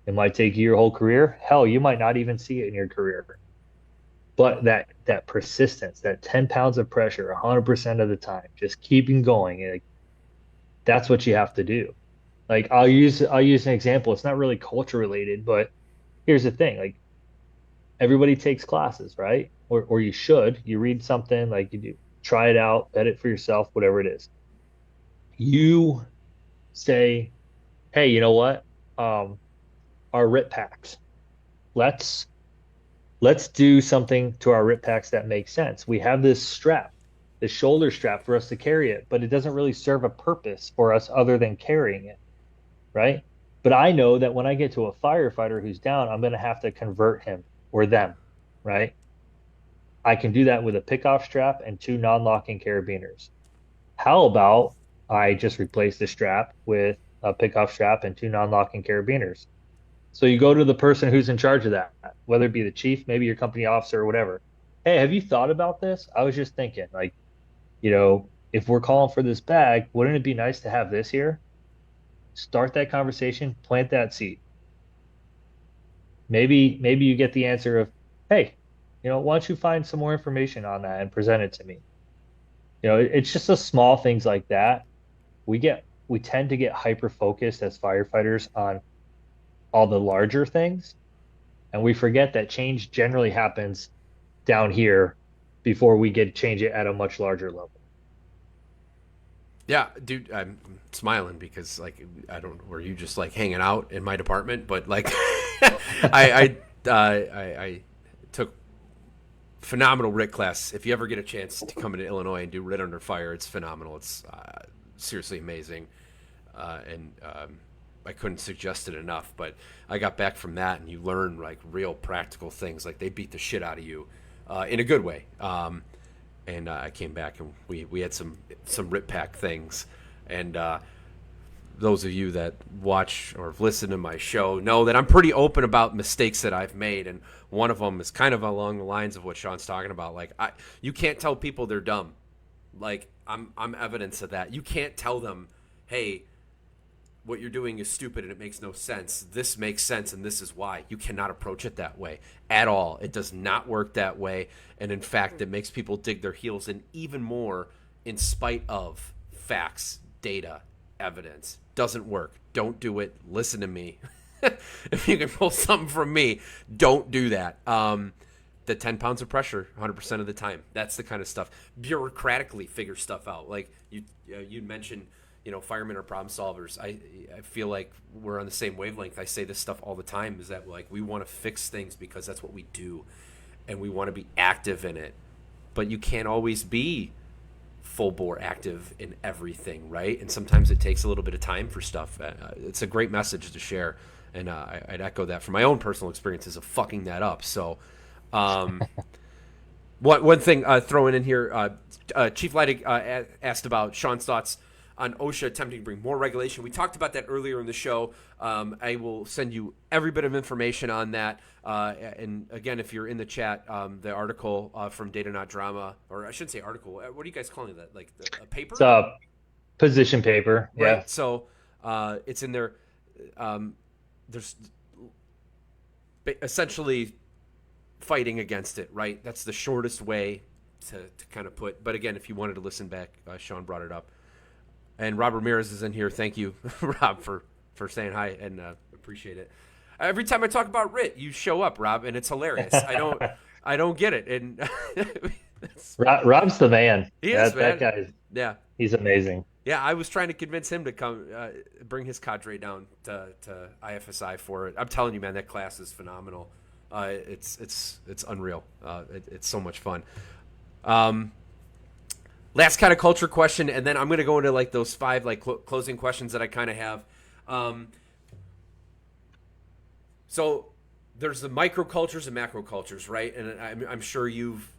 It might take you your whole career. Hell, you might not even see it in your career. But that persistence, that 10 pounds of pressure 100% of the time, just keeping going, like, that's what you have to do. Like I'll use an example. It's not really culture related, but here's the thing. Like everybody takes classes, right? Or you should. You read something, like you do, try it out, vet it for yourself, whatever it is. You say, hey, you know what? Um, our RIP packs. Let's let's do something to our RIP packs that makes sense. We have this strap, this shoulder strap for us to carry it, but it doesn't really serve a purpose for us other than carrying it, right? But I know that when I get to a firefighter who's down, I'm going to have to convert him or them, right? I can do that with a pickoff strap and two non-locking carabiners. How about I just replace the strap with a pickoff strap and two non-locking carabiners? So you go to the person who's in charge of that, whether it be the chief, maybe your company officer or whatever. Hey, have you thought about this? I was just thinking, like, if we're calling for this bag, wouldn't it be nice to have this here? Start that conversation, plant that seed. Maybe you get the answer of, hey, why don't you find some more information on that and present it to me? It's just the small things like that. We tend to get hyper focused as firefighters on all the larger things, and we forget that change generally happens down here before we get change it at a much larger level. Yeah, dude, I'm smiling because like I don't. Were you just like hanging out in my department? But like, I took phenomenal RIT class. If you ever get a chance to come into Illinois and do RIT under fire, it's phenomenal. It's seriously amazing, and I couldn't suggest it enough. But I got back from that, and you learn like real practical things. Like they beat the shit out of you in a good way. And I came back and we had some RIT pack things, and those of you that watch or have listened to my show know that I'm pretty open about mistakes that I've made, and one of them is kind of along the lines of what Sean's talking about. Like, you can't tell people they're dumb. Like, I'm evidence of that. You can't tell them, hey, what you're doing is stupid and it makes no sense. This makes sense and this is why. You cannot approach it that way at all. It does not work that way. And in fact, it makes people dig their heels in even more in spite of facts, data, evidence. Doesn't work. Don't do it. Listen to me. If you can pull something from me, don't do that. The 10 pounds of pressure 100% of the time. That's the kind of stuff. Bureaucratically figure stuff out. Like you mentioned, firemen are problem solvers. I feel like we're on the same wavelength. I say this stuff all the time, is that like we want to fix things because that's what we do, and we want to be active in it. But you can't always be full bore active in everything, right? And sometimes it takes a little bit of time for stuff. It's a great message to share, and I'd echo that from my own personal experiences of fucking that up. So, um, one thing throwing in here, Chief Leidig asked about Sean's thoughts on OSHA attempting to bring more regulation. We talked about that earlier in the show. I will send you every bit of information on that. And again, if you're in the chat, the article from Data Not Drama, or I shouldn't say article. What are you guys calling that? Like a It's paper, a position paper. Yeah. right? So it's in there. There's essentially fighting against it, right? That's the shortest way to kind of put. But again, if you wanted to listen back, Sean brought it up. And Rob Ramirez is in here. Thank you, Rob, for saying hi, and appreciate it. Every time I talk about RIT, you show up, Rob, and it's hilarious. I don't get it, and Rob's the man. he is, That man. guy, Yeah, he's amazing. yeah. I was trying to convince him to come bring his cadre down to IFSI for it. I'm telling you, man, that class is phenomenal. It's unreal. It's so much fun. Um, Last kind of culture question, and then I'm going to go into like those five like closing questions that I kind of have. Um, so there's the microcultures and macrocultures, right? And I'm sure you've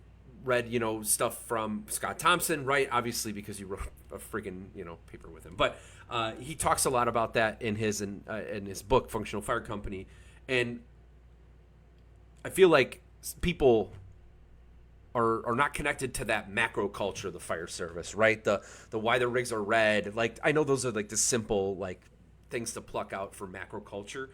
read stuff from Scott Thompson, right? Obviously because you wrote a friggin' paper with him, but he talks a lot about that in his book Functional Fire Company, and I feel like people are not connected to that macro culture of the fire service, right? The why the rigs are red. Like I know those are like the simple like things to pluck out for macro culture.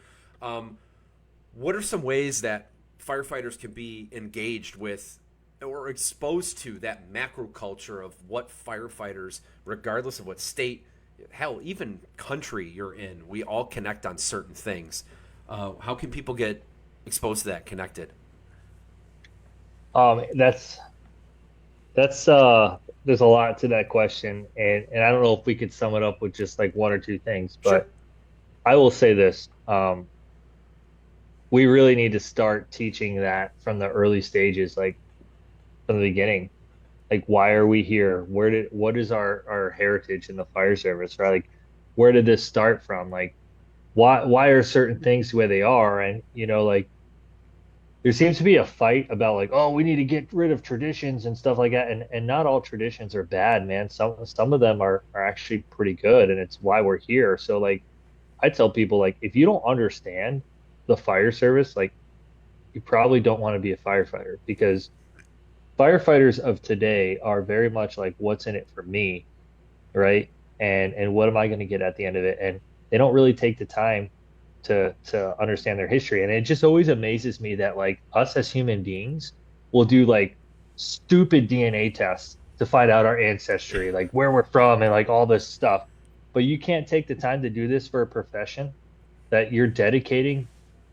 What are some ways that firefighters can be engaged with or exposed to that macro culture of what firefighters, regardless of what state, hell, even country you're in, we all connect on certain things. How can people get exposed to that, connected? That's there's a lot to that question, and I don't know if we could sum it up with just like one or two things, Sure. but I will say this. We really need to start teaching that from the early stages, like from the beginning. Like, why are we here? What is our heritage in the fire service, right? Like, where did this start from? Like, why are certain things the way they are? And like there seems to be a fight about like, oh, we need to get rid of traditions and stuff like that. And not all traditions are bad, man. Some of them are actually pretty good, and it's why we're here. So like I tell people, like, if you don't understand the fire service, like you probably don't want to be a firefighter, because firefighters of today are very much like, what's in it for me, right? And what am I going to get at the end of it? And they don't really take the time to understand their history. And it just always amazes me that like us as human beings will do like stupid DNA tests to find out our ancestry, like where we're from and like all this stuff. But you can't take the time to do this for a profession that you're dedicating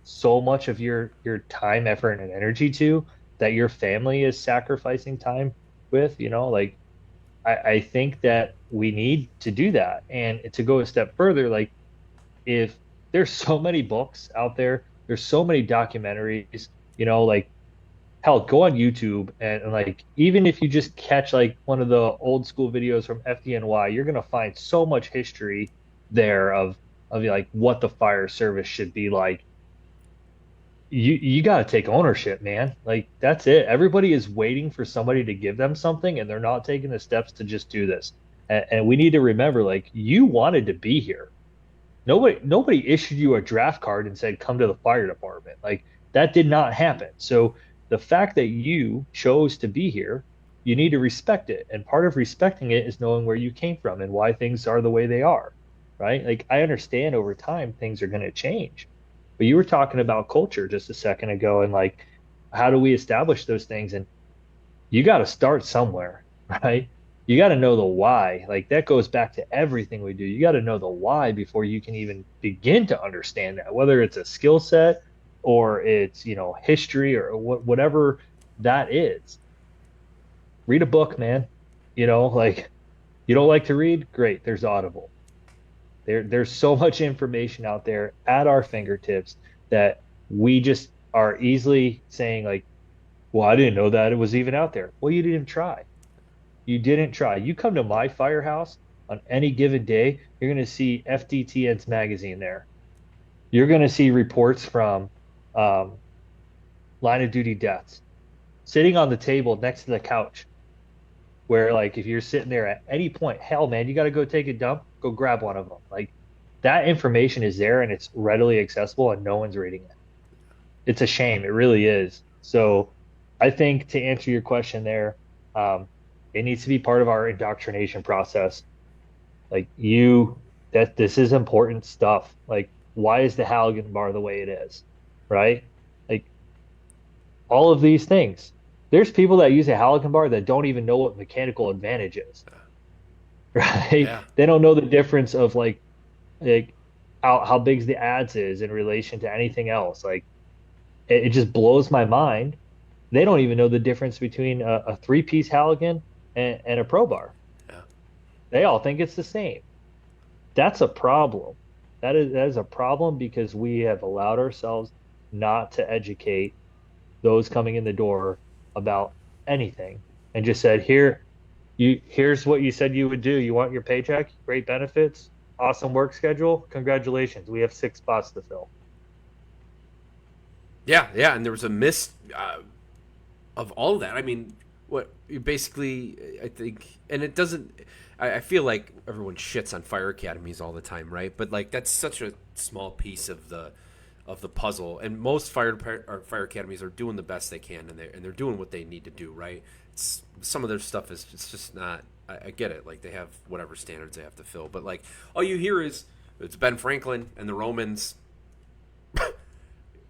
so much of your time, effort, and energy to, that your family is sacrificing time with, like I think that we need to do that. And to go a step further, like if there's so many books out there, there's so many documentaries, like hell, go on YouTube and like even if you just catch like one of the old school videos from FDNY, you're gonna find so much history there of like what the fire service should be like. You got to take ownership, man. Like that's it. Everybody is waiting for somebody to give them something, and they're not taking the steps to just do this. And we need to remember, like you wanted to be here. Nobody issued you a draft card and said, come to the fire department. Like that did not happen. So the fact that you chose to be here, you need to respect it. And part of respecting it is knowing where you came from and why things are the way they are, right? Like I understand over time things are going to change. But you were talking about culture just a second ago and like how do we establish those things? And you got to start somewhere, right? You got to know the why. Like that goes back to everything we do. You got to know the why before you can even begin to understand that, whether it's a skill set or it's, history or whatever that is. Read a book, man. Like you don't like to read? Great. There's Audible. There's so much information out there at our fingertips that we just are easily saying like, well, I didn't know that it was even out there. Well, you didn't try. You didn't try. You come to my firehouse on any given day, you're going to see FDTN's magazine there. You're going to see reports from um, line of duty deaths sitting on the table next to the couch. Where, like, if you're sitting there at any point, hell, man, you got to go take a dump, go grab one of them. Like, that information is there and it's readily accessible and no one's reading it. It's a shame. It really is. So, I think to answer your question there, um, it needs to be part of our indoctrination process. Like that this is important stuff. Like why is the Halligan bar the way it is? Right? Like all of these things. There's people that use a Halligan bar that don't even know what mechanical advantage is. Right? Yeah. They don't know the difference of like how big the ads is in relation to anything else. Like it just blows my mind. They don't even know the difference between a three-piece Halligan and a Pro bar. Yeah. They all think it's the same. That's a problem. That is a problem because we have allowed ourselves not to educate those coming in the door about anything and just said, here's what you said you would do. You want your paycheck, great benefits, awesome work schedule. Congratulations. We have 6 spots to fill. Yeah, yeah, and there was a miss of all of that. I mean, what you basically, I think, and it doesn't. I feel like everyone shits on fire academies all the time, right? But like that's such a small piece of the puzzle, and most fire academies are doing the best they can, and they're doing what they need to do, right? Some of their stuff is it's just not. I get it, like they have whatever standards they have to fill, but like all you hear is it's Ben Franklin and the Romans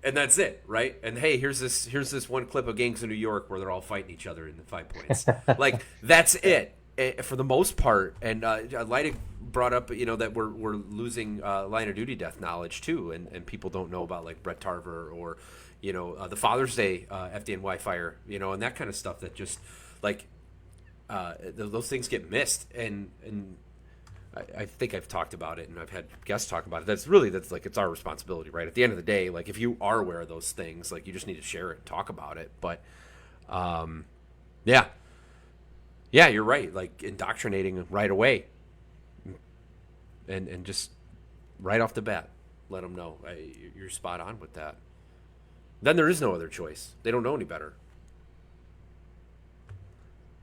and that's it, right? And hey, here's this one clip of Gangs of New York where they're all fighting each other in the 5 points. Like that's it for the most part. And Leidig brought up, that we're losing line of duty death knowledge too, and people don't know about like Brett Tarver or the Father's Day FDNY fire, and that kind of stuff that just like those things get missed and I think I've talked about it and I've had guests talk about it. That's like it's our responsibility, right? At the end of the day, like if you are aware of those things, like you just need to share it, talk about it. But yeah, yeah, you're right. Like indoctrinating right away, and just right off the bat, let them know you're spot on with that. Then there is no other choice. They don't know any better.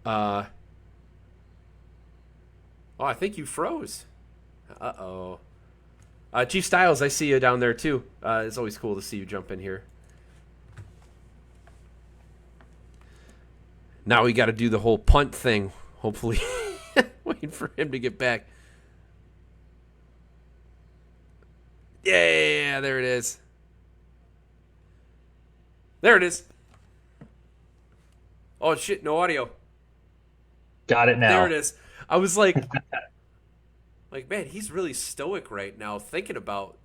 Uh, Oh, I think you froze. Uh-oh. Chief Styles, I see you down there too. It's always cool to see you jump in here. Now we got to do the whole punt thing. Hopefully, waiting for him to get back. Yeah, there it is. There it is. Oh shit, no audio. Got it There it now. is. I was like, man, he's really stoic right now, thinking about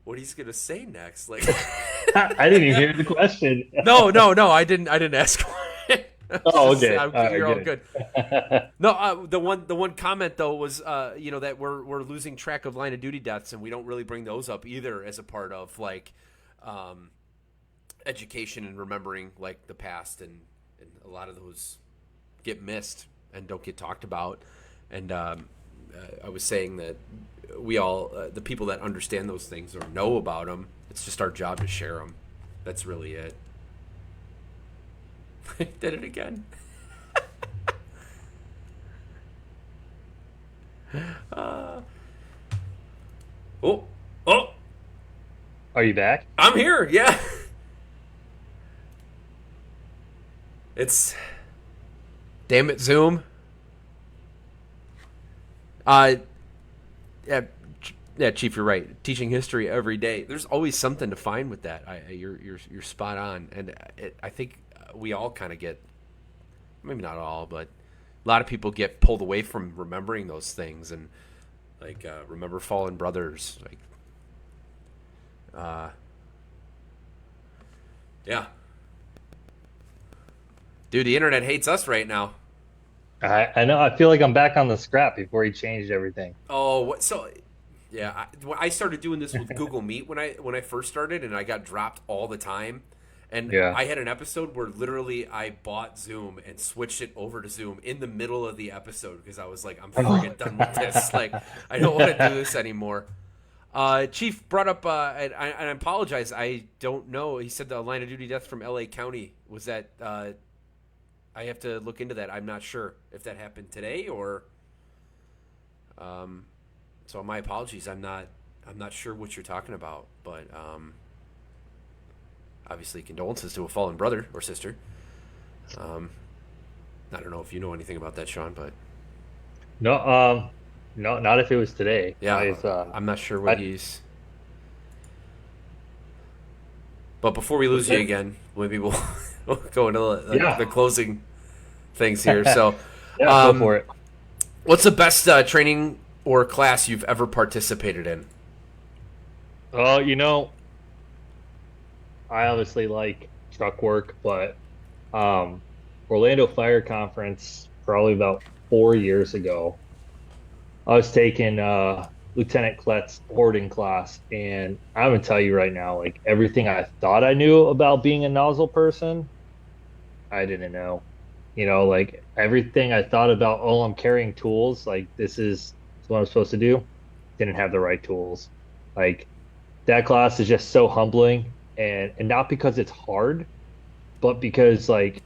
what he's gonna say next. Like, I didn't even hear the question. no, no, no, I didn't ask for it. Oh, okay. All right, You're all good. good. No, the one comment though was, that we're losing track of line of duty deaths, and we don't really bring those up either as a part of like, um, education and remembering like the past, and a lot of those get missed and don't get talked about. And I was saying that we all, the people that understand those things or know about them, it's just our job to share them. That's really it. Did it again. Uh, oh, oh, Are you back? I'm here. Yeah, it's damn it, Zoom. Uh, yeah, yeah, Chief, you're right. Teaching history every day. There's always something to find with that. You're spot on, and I think we all kind of get, maybe not all, but a lot of people get pulled away from remembering those things, and like, remember fallen brothers, like, uh, yeah, dude, the internet hates us right now. I know. I feel like I'm back on the scrap before he changed everything. Oh, what so? Yeah, I started doing this with Google Meet when I first started, and I got dropped all the time. And Yeah. I had an episode where literally I bought Zoom and switched it over to Zoom in the middle of the episode because I was like, I'm Oh. friggin' done with this. Like, I don't want to do this anymore. Chief brought up, and I apologize. I don't know. He said the line of duty death from L.A. County. Was that? I have to look into that. I'm not sure if that happened today or. Um, so my apologies. I'm not sure what you're talking about, but obviously condolences to a fallen brother or sister. Um, I don't know if you know anything about that, Sean, but No, no, not if it was today. yeah, I'm not sure what I, he's. But before we lose you again, maybe we'll, we'll go into the yeah, closing things here. So, yeah, go um, for it. what's the best training or class you've ever participated in? Oh, I obviously like truck work, but um, Orlando Fire Conference probably about 4 years ago, I was taking Lieutenant Klett's boarding class, and I'm gonna tell you right now, like everything I thought I knew about being a nozzle person, I didn't know. Like everything I thought about, oh, I'm carrying tools, like this is what I'm supposed to do, didn't have the right tools. Like that class is just so humbling, and not because it's hard, but because like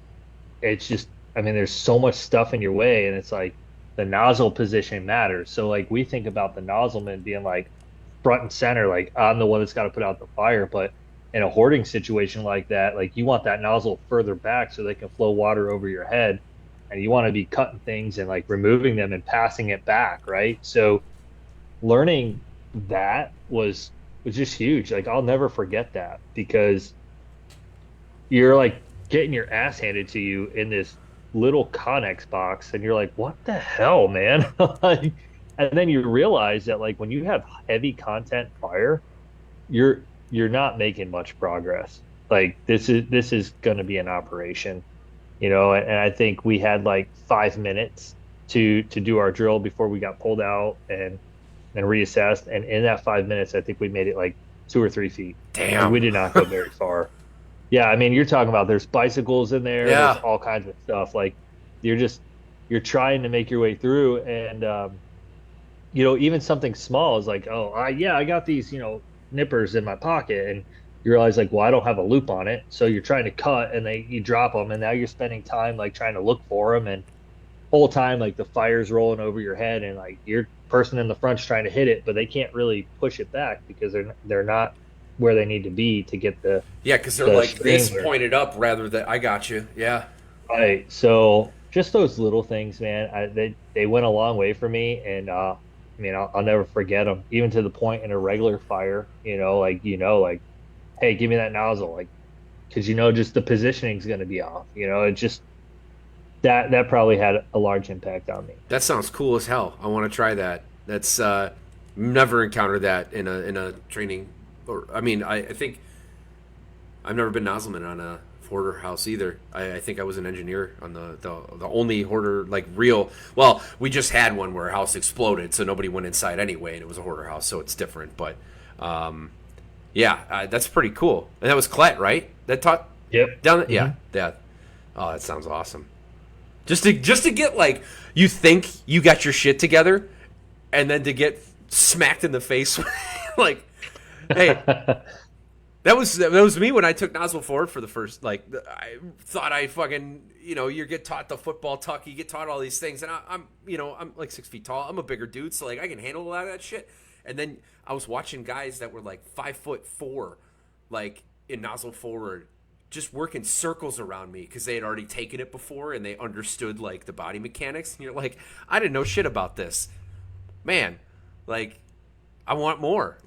it's just, I mean, there's so much stuff in your way, and it's like the nozzle position matters. So like we think about the nozzleman being like front and center, like I'm the one that's got to put out the fire. But in a hoarding situation like that, like you want that nozzle further back so they can flow water over your head, and you want to be cutting things and like removing them and passing it back, right? So learning that was just huge. Like I'll never forget that because you're like getting your ass handed to you in this little Connex box, and you're like, what the hell, man? Like, and then you realize that like when you have heavy content fire, you're not making much progress. Like this is going to be an operation, and I think we had like 5 minutes to do our drill before we got pulled out and reassessed. And in that 5 minutes, I think we made it like 2 or 3 feet. Like Damn. we did not go very far. Yeah, I mean, you're talking about there's bicycles in there, there's Yeah. all kinds of stuff. Like you're just you're trying to make your way through, and even something small is like, oh, I got these, nippers in my pocket, and you realize like, well, I don't have a loop on it, so you're trying to cut, and you drop them, and now you're spending time like trying to look for them, and whole time like the fire's rolling over your head, and like your person in the front's trying to hit it, but they can't really push it back because they're not where they need to be to get the Yeah, because they're the like this stream. pointed up rather than I got you. Yeah. Right. So just those little things, man, they went a long way for me, and I mean, I'll never forget them. Even to the point in a regular fire, like like, hey, give me that nozzle, like, because just the positioning's going to be off. It just that probably had a large impact on me. That sounds cool as hell. I want to try that. That's never encountered that in a training. Or I mean, I think I've never been nozzleman on a hoarder house either. I think I was an engineer on the only hoarder like real. Well, we just had one where a house exploded, so nobody went inside anyway, and it was a hoarder house, so it's different. But yeah, that's pretty cool. And that was Clet, right? That taught Yep. down. Hmm. Yeah, yeah. Oh, that sounds awesome. Just to get like you think you got your shit together, and then to get smacked in the face, like, hey, that was me when I took nozzle forward for the first. Like, I thought I fucking you get taught the football tuck, you get taught all these things, and I'm like 6 feet tall. I'm a bigger dude, so like I can handle a lot of that shit. And then I was watching guys that were like 5'4", like in nozzle forward, just working circles around me because they had already taken it before and they understood like the body mechanics. And you're like, I didn't know shit about this, man. Like, I want more.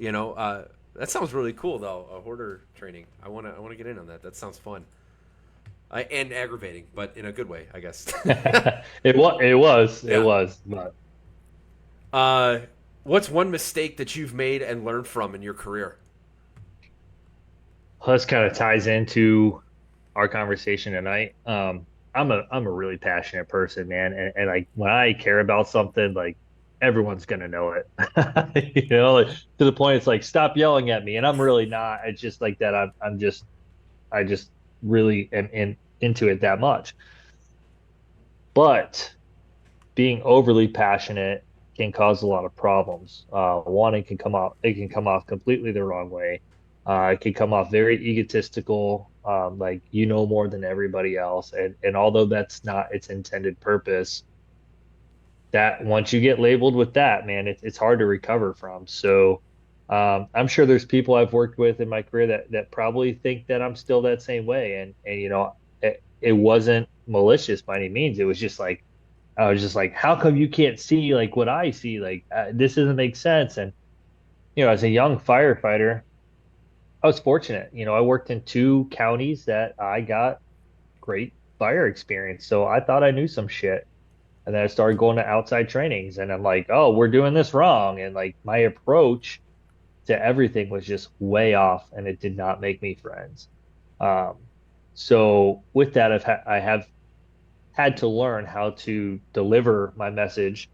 That sounds really cool though. A hoarder training. I wanna get in on that. That sounds fun. And aggravating, but in a good way, I guess. It Yeah. was, but Uh, what's one mistake that you've made and learned from in your career? this kind of ties into our conversation tonight. I'm a really passionate person, man, and like when I care about something, like everyone's gonna know it. Like, to the point it's like stop yelling at me, and I'm really not. It's just like that. I just really am into it that much. But being overly passionate can cause a lot of problems. One, it can come off completely the wrong way. It can come off very egotistical, like you know more than everybody else. And although that's not its intended purpose, that once you get labeled with that, man, it's hard to recover from. So I'm sure there's people I've worked with in my career that probably think that I'm still that same way. And it wasn't malicious by any means. It was just like I was just like, how come you can't see like what I see? Like this doesn't make sense. And as a young firefighter, I was fortunate. I worked in two counties that I got great fire experience. So I thought I knew some shit. And then I started going to outside trainings and I'm like, oh, we're doing this wrong. And like my approach to everything was just way off and it did not make me friends. Um, so with that, I have had to learn how to deliver my message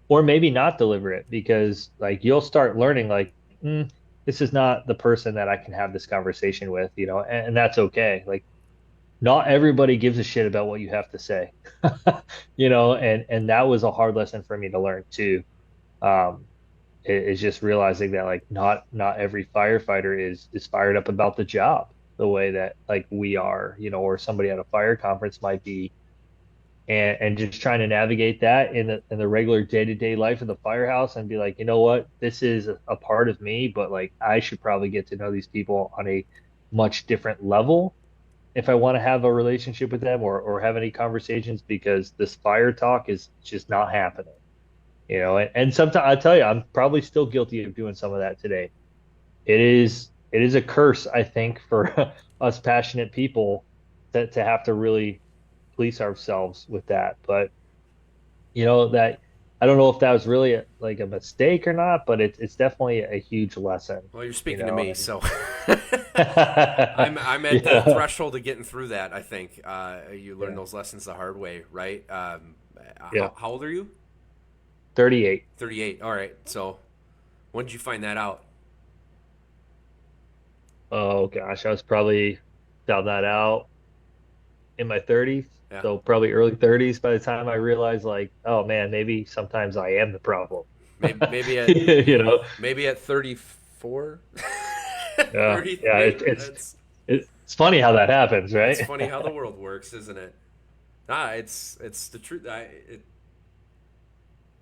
or maybe not deliver it because like you'll start learning like this is not the person that I can have this conversation with, and that's okay. Like not everybody gives a shit about what you have to say. And that was a hard lesson for me to learn too. Um, is just realizing that like not every firefighter is fired up about the job the way that like we are, or somebody at a fire conference might be, and just trying to navigate that in the regular day-to-day life of the firehouse and be like, you know what, this is a part of me, but like I should probably get to know these people on a much different level if I want to have a relationship with them or have any conversations because this fire talk is just not happening. And sometimes I tell you, I'm probably still guilty of doing some of that today. It is a curse, I think, for us passionate people to have to really police ourselves with that. But that I don't know if that was really like a mistake or not, but it's definitely a huge lesson, Well, you're speaking to me, and so I'm at the yeah, threshold of getting through that. I think you learn yeah, those lessons the hard way, right? yeah. How old are you? 38. 38. All right. So when did you find that out? Oh gosh, I was probably found that out in my 30s. Yeah. So probably early 30s by the time I realized like, oh man, maybe sometimes I am the problem. Maybe at You know? maybe at 34, Yeah. Yeah, 33. it's funny how that happens, It's right? funny how the world works, isn't it? Nah, it's the truth.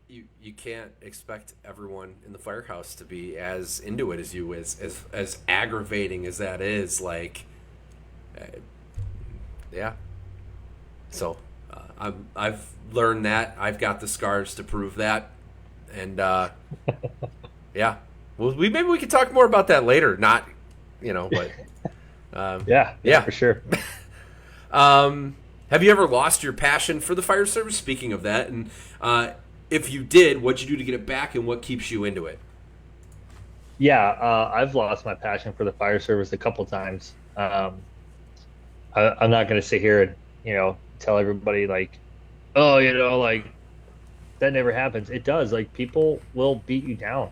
You can't expect everyone in the firehouse to be as into it as you as aggravating as that is. Like, uh, yeah. So I've learned that. I've got the scars to prove that, and yeah. Well, maybe we can talk more about that later. Not, but Yeah, yeah, yeah. for sure. Um, Have you ever lost your passion for the fire service? Speaking of that, and if you did, what'd you do to get it back, and what keeps you into it? I've lost my passion for the fire service a couple times. I'm not going to sit here and, tell everybody like, oh, like that never happens. It does. Like people will beat you down.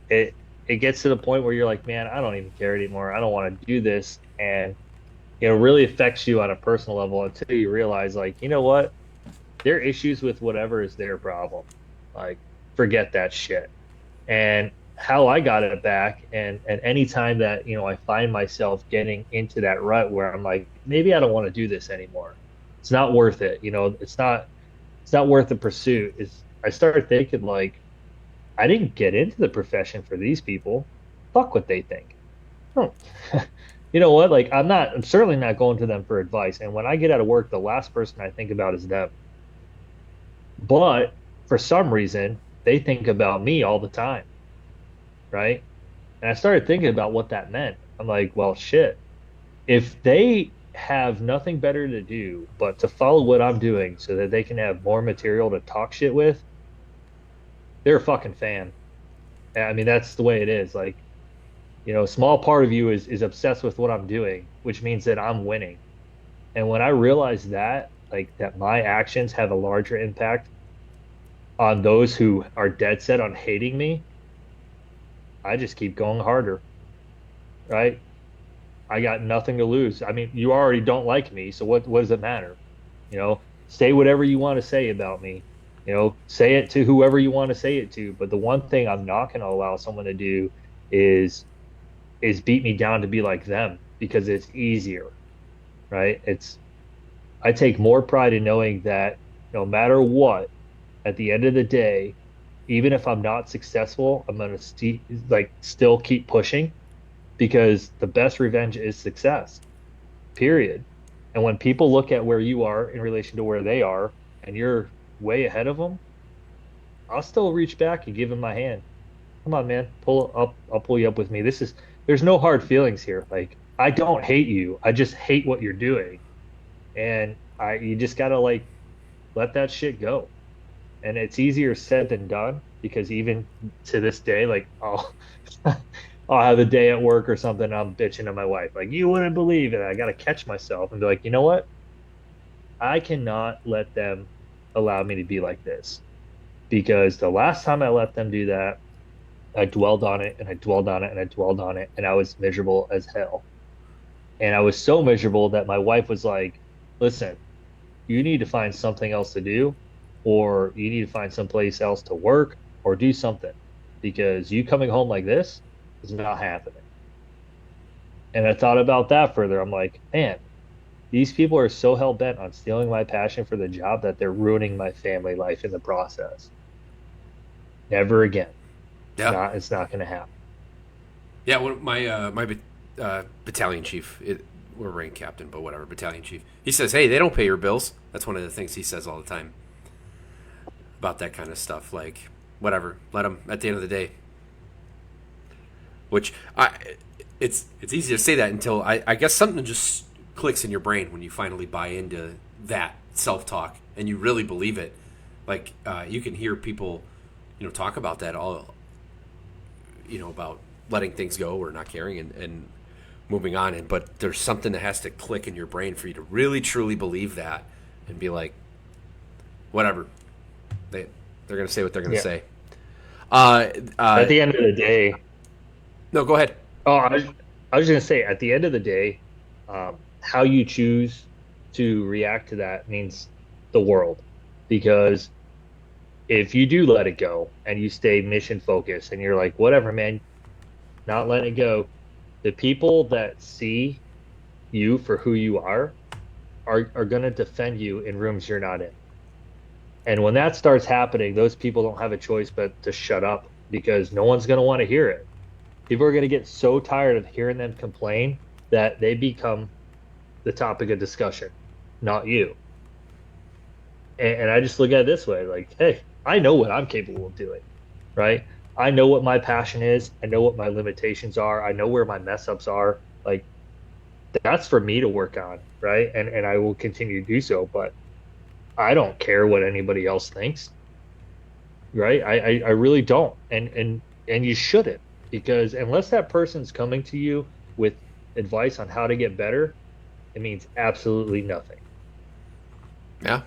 It it gets to the point where you're like, man, I don't even care anymore. I don't want to do this. And really affects you on a personal level until you realize like, you know what? Their issues with whatever is their problem. Like, forget that shit. And how I got it back, and any time that I find myself getting into that rut where I'm like, maybe I don't want to do this anymore. It's not worth it. It's not worth the pursuit. Is I started thinking like, I didn't get into the profession for these people. Fuck what they think. Hmm. You know what? Like I'm certainly not going to them for advice. And when I get out of work, the last person I think about is them. But for some reason, they think about me all the time, right? And I started thinking about what that meant. I'm like, well, shit. If they have nothing better to do but to follow what I'm doing so that they can have more material to talk shit with, they're a fucking fan. And I mean, that's the way it is. Like, a small part of you is obsessed with what I'm doing, which means that I'm winning. And when I realize that, like that my actions have a larger impact on those who are dead set on hating me, I just keep going harder, right? I got nothing to lose. I mean, you already don't like me, so what does it matter? Say whatever you want to say about me. Say it to whoever you want to say it to. But the one thing I'm not going to allow someone to do is beat me down to be like them because it's easier, right? I take more pride in knowing that no matter what, at the end of the day, even if I'm not successful, I'm gonna still keep pushing because the best revenge is success. Period. And when people look at where you are in relation to where they are, and you're way ahead of them, I'll still reach back and give them my hand. Come on, man, pull up. I'll pull you up with me. There's no hard feelings here. Like I don't hate you. I just hate what you're doing, and you just gotta like let that shit go. And it's easier said than done because even to this day, like I'll have a day at work or something. I'm bitching to my wife, like you wouldn't believe it. I got to catch myself and be like, you know what? I cannot let them allow me to be like this because the last time I let them do that, I dwelled on it and I dwelled on it and I dwelled on it and I was miserable as hell. And I was so miserable that my wife was like, listen, you need to find something else to do, or you need to find someplace else to work or do something because you coming home like this is not happening. And I thought about that further. I'm like, man, these people are so hell bent on stealing my passion for the job that they're ruining my family life in the process. Never again. Yeah, It's not going to happen. yeah. My battalion chief, we're rank captain, but whatever, battalion chief. He says, "Hey, they don't pay your bills." That's one of the things he says all the time about that kind of stuff. Like, whatever, let them. At the end of the day, which it's easy to say that until I guess something just clicks in your brain when you finally buy into that self talk and you really believe it. Like you can hear people, talk about that all, about letting things go or not caring and moving on. But there's something that has to click in your brain for you to really truly believe that and be like, whatever, they're gonna say what they're gonna Yeah. say. At the end of the day, No, go ahead. oh, I was going to say, at the end of the day, how you choose to react to that means the world. Because if you do let it go and you stay mission focused and you're like, whatever, man, not letting it go, the people that see you for who you are going to defend you in rooms you're not in. And when that starts happening, those people don't have a choice but to shut up because no one's going to want to hear it. People are going to get so tired of hearing them complain that they become the topic of discussion, not you. And I just look at it this way, like, hey, I know what I'm capable of doing, right? I know what my passion is. I know what my limitations are. I know where my mess ups are. Like, that's for me to work on, right? And I will continue to do so, but I don't care what anybody else thinks, right? I really don't. And you shouldn't, because unless that person's coming to you with advice on how to get better, it means absolutely nothing. Yeah.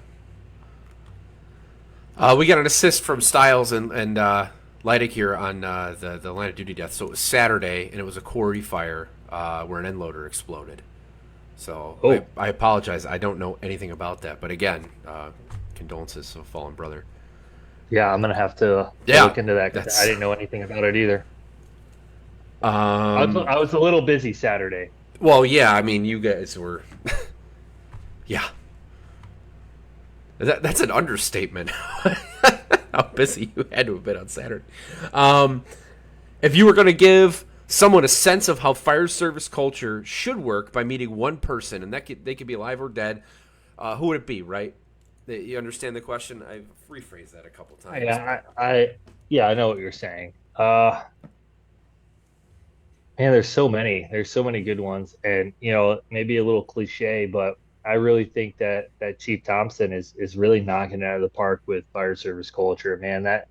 We got an assist from Styles and Leidig here on the line of duty death. So it was Saturday, and it was a quarry fire where an end loader exploded. So Oh, I apologize. I don't know anything about that. But again, condolences to a fallen brother. yeah, I'm gonna have to Yeah, look into that because I that's. didn't know anything about it either. Um, I was a little busy Saturday. well, yeah, I mean, you guys were. Yeah. That's an understatement. How busy you had to have been on Saturday. Um, if you were going to give someone a sense of how fire service culture should work by meeting one person, and they could be alive or dead, who would it be? Right? You understand the question? I've rephrased that a couple times, but Yeah, I know what you're saying. Man, there's so many good ones, and maybe a little cliche, but I really think that Chief Thompson is really knocking it out of the park with fire service culture. Man, that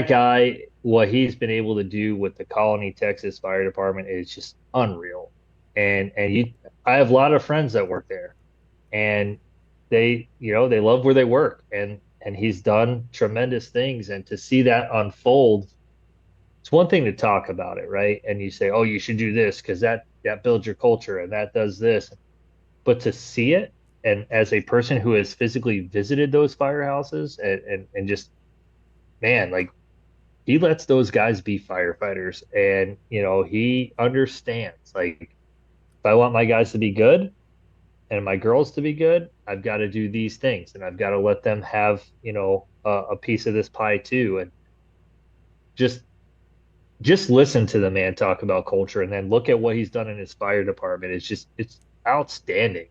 guy, what he's been able to do with the Colony, Texas Fire Department is just unreal. I have a lot of friends that work there, and they love where they work, and he's done tremendous things, and to see that unfold, it's one thing to talk about it, right? And you say, "Oh, you should do this because that builds your culture and that does this." But to see it, and as a person who has physically visited those firehouses and just man, like he lets those guys be firefighters, and he understands, like, if I want my guys to be good and my girls to be good, I've got to do these things, and I've got to let them have a piece of this pie too. And just just listen to the man talk about culture, and then look at what he's done in his fire department. It's outstanding.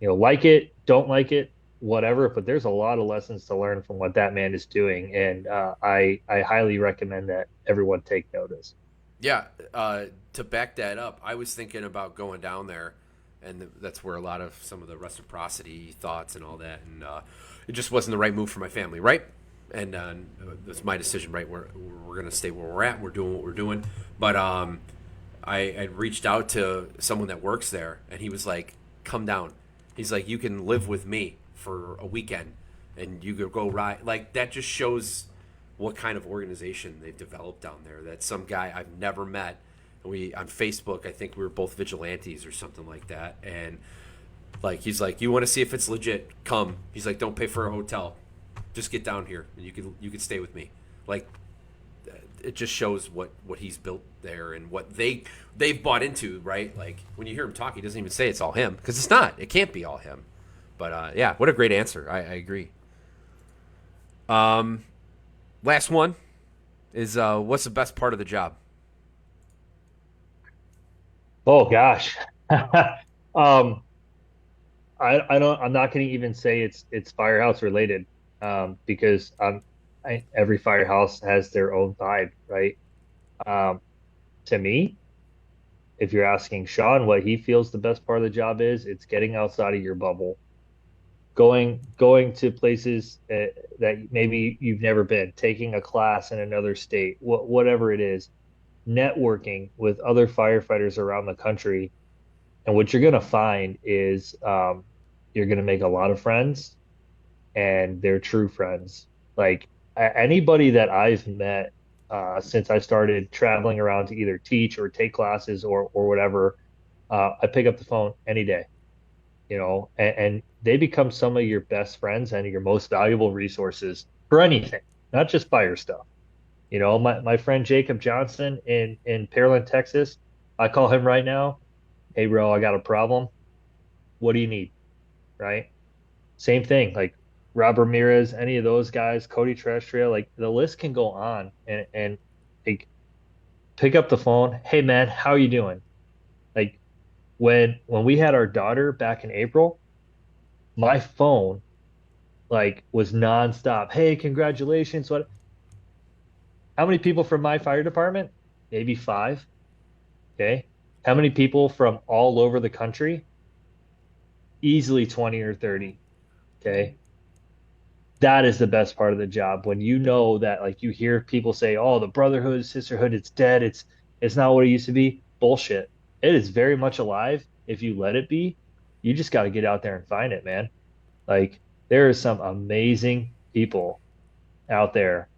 Like it, don't like it, whatever, but there's a lot of lessons to learn from what that man is doing, and I highly recommend that everyone take notice. yeah. To back that up, I was thinking about going down there, and that's where a lot of some of the reciprocity thoughts and all that, and it just wasn't the right move for my family, right? And it's my decision, right? We're gonna stay where we're at. We're doing what we're doing, but I reached out to someone that works there, and he was like, "Come down." He's like, "You can live with me for a weekend, and you could go ride." Like that just shows what kind of organization they've developed down there. That some guy I've never met. We on Facebook, I think we were both vigilantes or something like that, and like he's like, "You want to see if it's legit? Come." He's like, "Don't pay for a hotel, just get down here, and you can stay with me." Like it just shows what he's built there and what they've bought into, right? Like when you hear him talk, he doesn't even say it's all him because it's not. It can't be all him. But yeah, what a great answer. I agree. Last one is what's the best part of the job? Oh gosh. um I'm not going to even say it's firehouse related, because every firehouse has their own vibe, right? um to me, if you're asking Sean what he feels the best part of the job is, it's getting outside of your bubble, going to places that maybe you've never been, taking a class in another state, whatever it is, networking with other firefighters around the country. And what you're going to find is, you're going to make a lot of friends, and they're true friends. Like, anybody that I've met since I started traveling around to either teach or take classes or whatever, I pick up the phone any day, and they become some of your best friends and your most valuable resources for anything, not just fire stuff. My friend Jacob Johnson in Pearland, Texas, I call him right now. Hey, bro, I got a problem. What do you need? Right? Same thing. Like Rob Ramirez, any of those guys, Cody Terrestrial, like the list can go on, and like, pick up the phone. Hey, man, how are you doing? Like, when we had our daughter back in April, my phone, like, was nonstop. Hey, congratulations. How many people from my fire department? Maybe five. Okay. how many people from all over the country? Easily 20 or 30. Okay. That is the best part of the job when you know that like you hear people say, "Oh, the brotherhood, sisterhood, it's dead. It's not what it used to be." Bullshit. It is very much alive if you let it be. You just got to get out there and find it, man. Like there is some amazing people out there,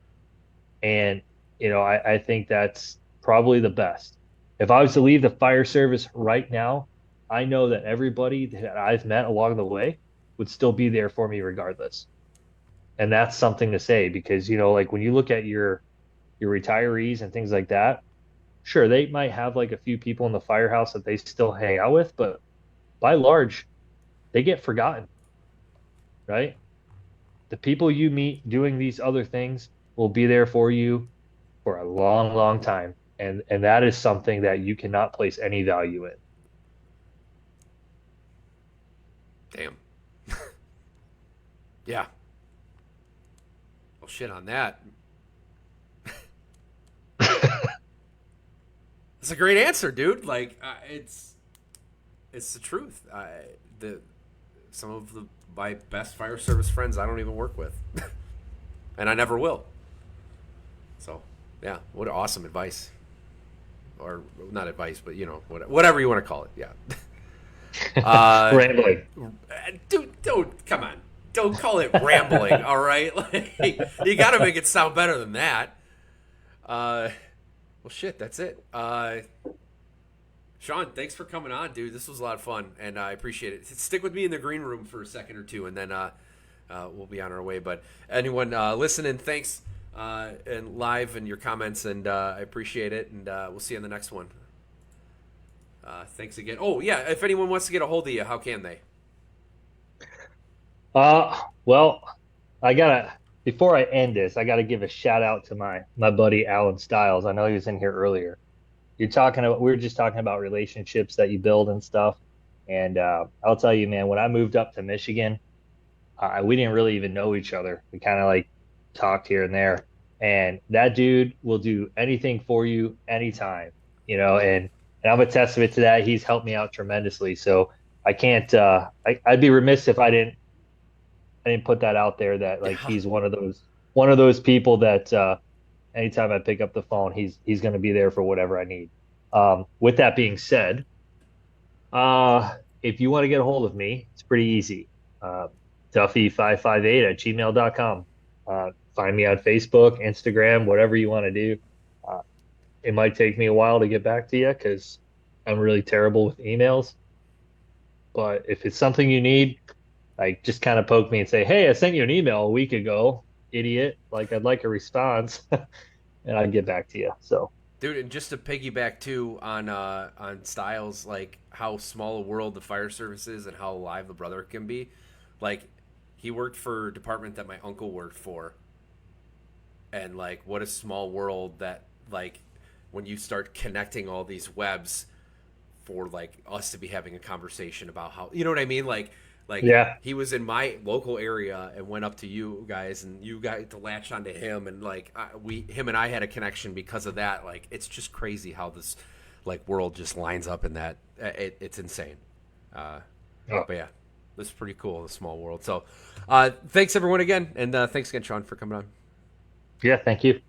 and I think that's probably the best. If I was to leave the fire service right now, I know that everybody that I've met along the way would still be there for me regardless. And that's something to say because, like when you look at your retirees and things like that, sure, they might have like a few people in the firehouse that they still hang out with, but by large, they get forgotten, right? The people you meet doing these other things will be there for you for a long, long time. And that is something that you cannot place any value in. Damn. Yeah. Well, shit on that. It's a great answer, dude. Like, it's the truth. The some of my best fire service friends I don't even work with, and I never will. So, yeah, what awesome advice, or not advice, but whatever you want to call it. Yeah. Uh, Rambling. dude, don't come on. Don't call it rambling. All right, like you got to make it sound better than that. Uh, well, shit, that's it. Sean, thanks for coming on, dude. This was a lot of fun, and I appreciate it. Stick with me in the green room for a second or two, and then we'll be on our way. But anyone listening, thanks and live and your comments, and I appreciate it. And we'll see you on the next one. Thanks again. Oh yeah, if anyone wants to get a hold of you, how can they? Well, I gotta before I end this, I gotta give a shout out to my buddy Alan Stiles. I know he was in here earlier. We were just talking about relationships that you build and stuff. And I'll tell you, man, when I moved up to Michigan, we didn't really even know each other. We kind of like talked here and there. And that dude will do anything for you anytime, and I'm a testament to that. He's helped me out tremendously. So I can't I'd be remiss if I didn't put that out there that like Yeah, he's one of those people that anytime I pick up the phone, he's going to be there for whatever I need. With that being said, if you want to get a hold of me, it's pretty easy. Uh, Duffy558 at gmail.com. Find me on Facebook, Instagram, whatever you want to do. Uh, it might take me a while to get back to you because I'm really terrible with emails. But if it's something you need, like just kind of poke me and say, "Hey, I sent you an email a week ago, idiot. Like I'd like a response," and I'd get back to you. So dude, and just to piggyback too on Styles, like how small a world the fire service is and how alive the brother can be. Like he worked for a department that my uncle worked for, and like what a small world that like when you start connecting all these webs for like us to be having a conversation about how you know what I mean, like yeah, he was in my local area and went up to you guys and you got to latch onto him and like him and I had a connection because of that. Like it's just crazy how this like world just lines up in that. It's insane. uh oh, but yeah, this is pretty cool, the small world. So thanks everyone again, and thanks again Sean for coming on. yeah. Thank you.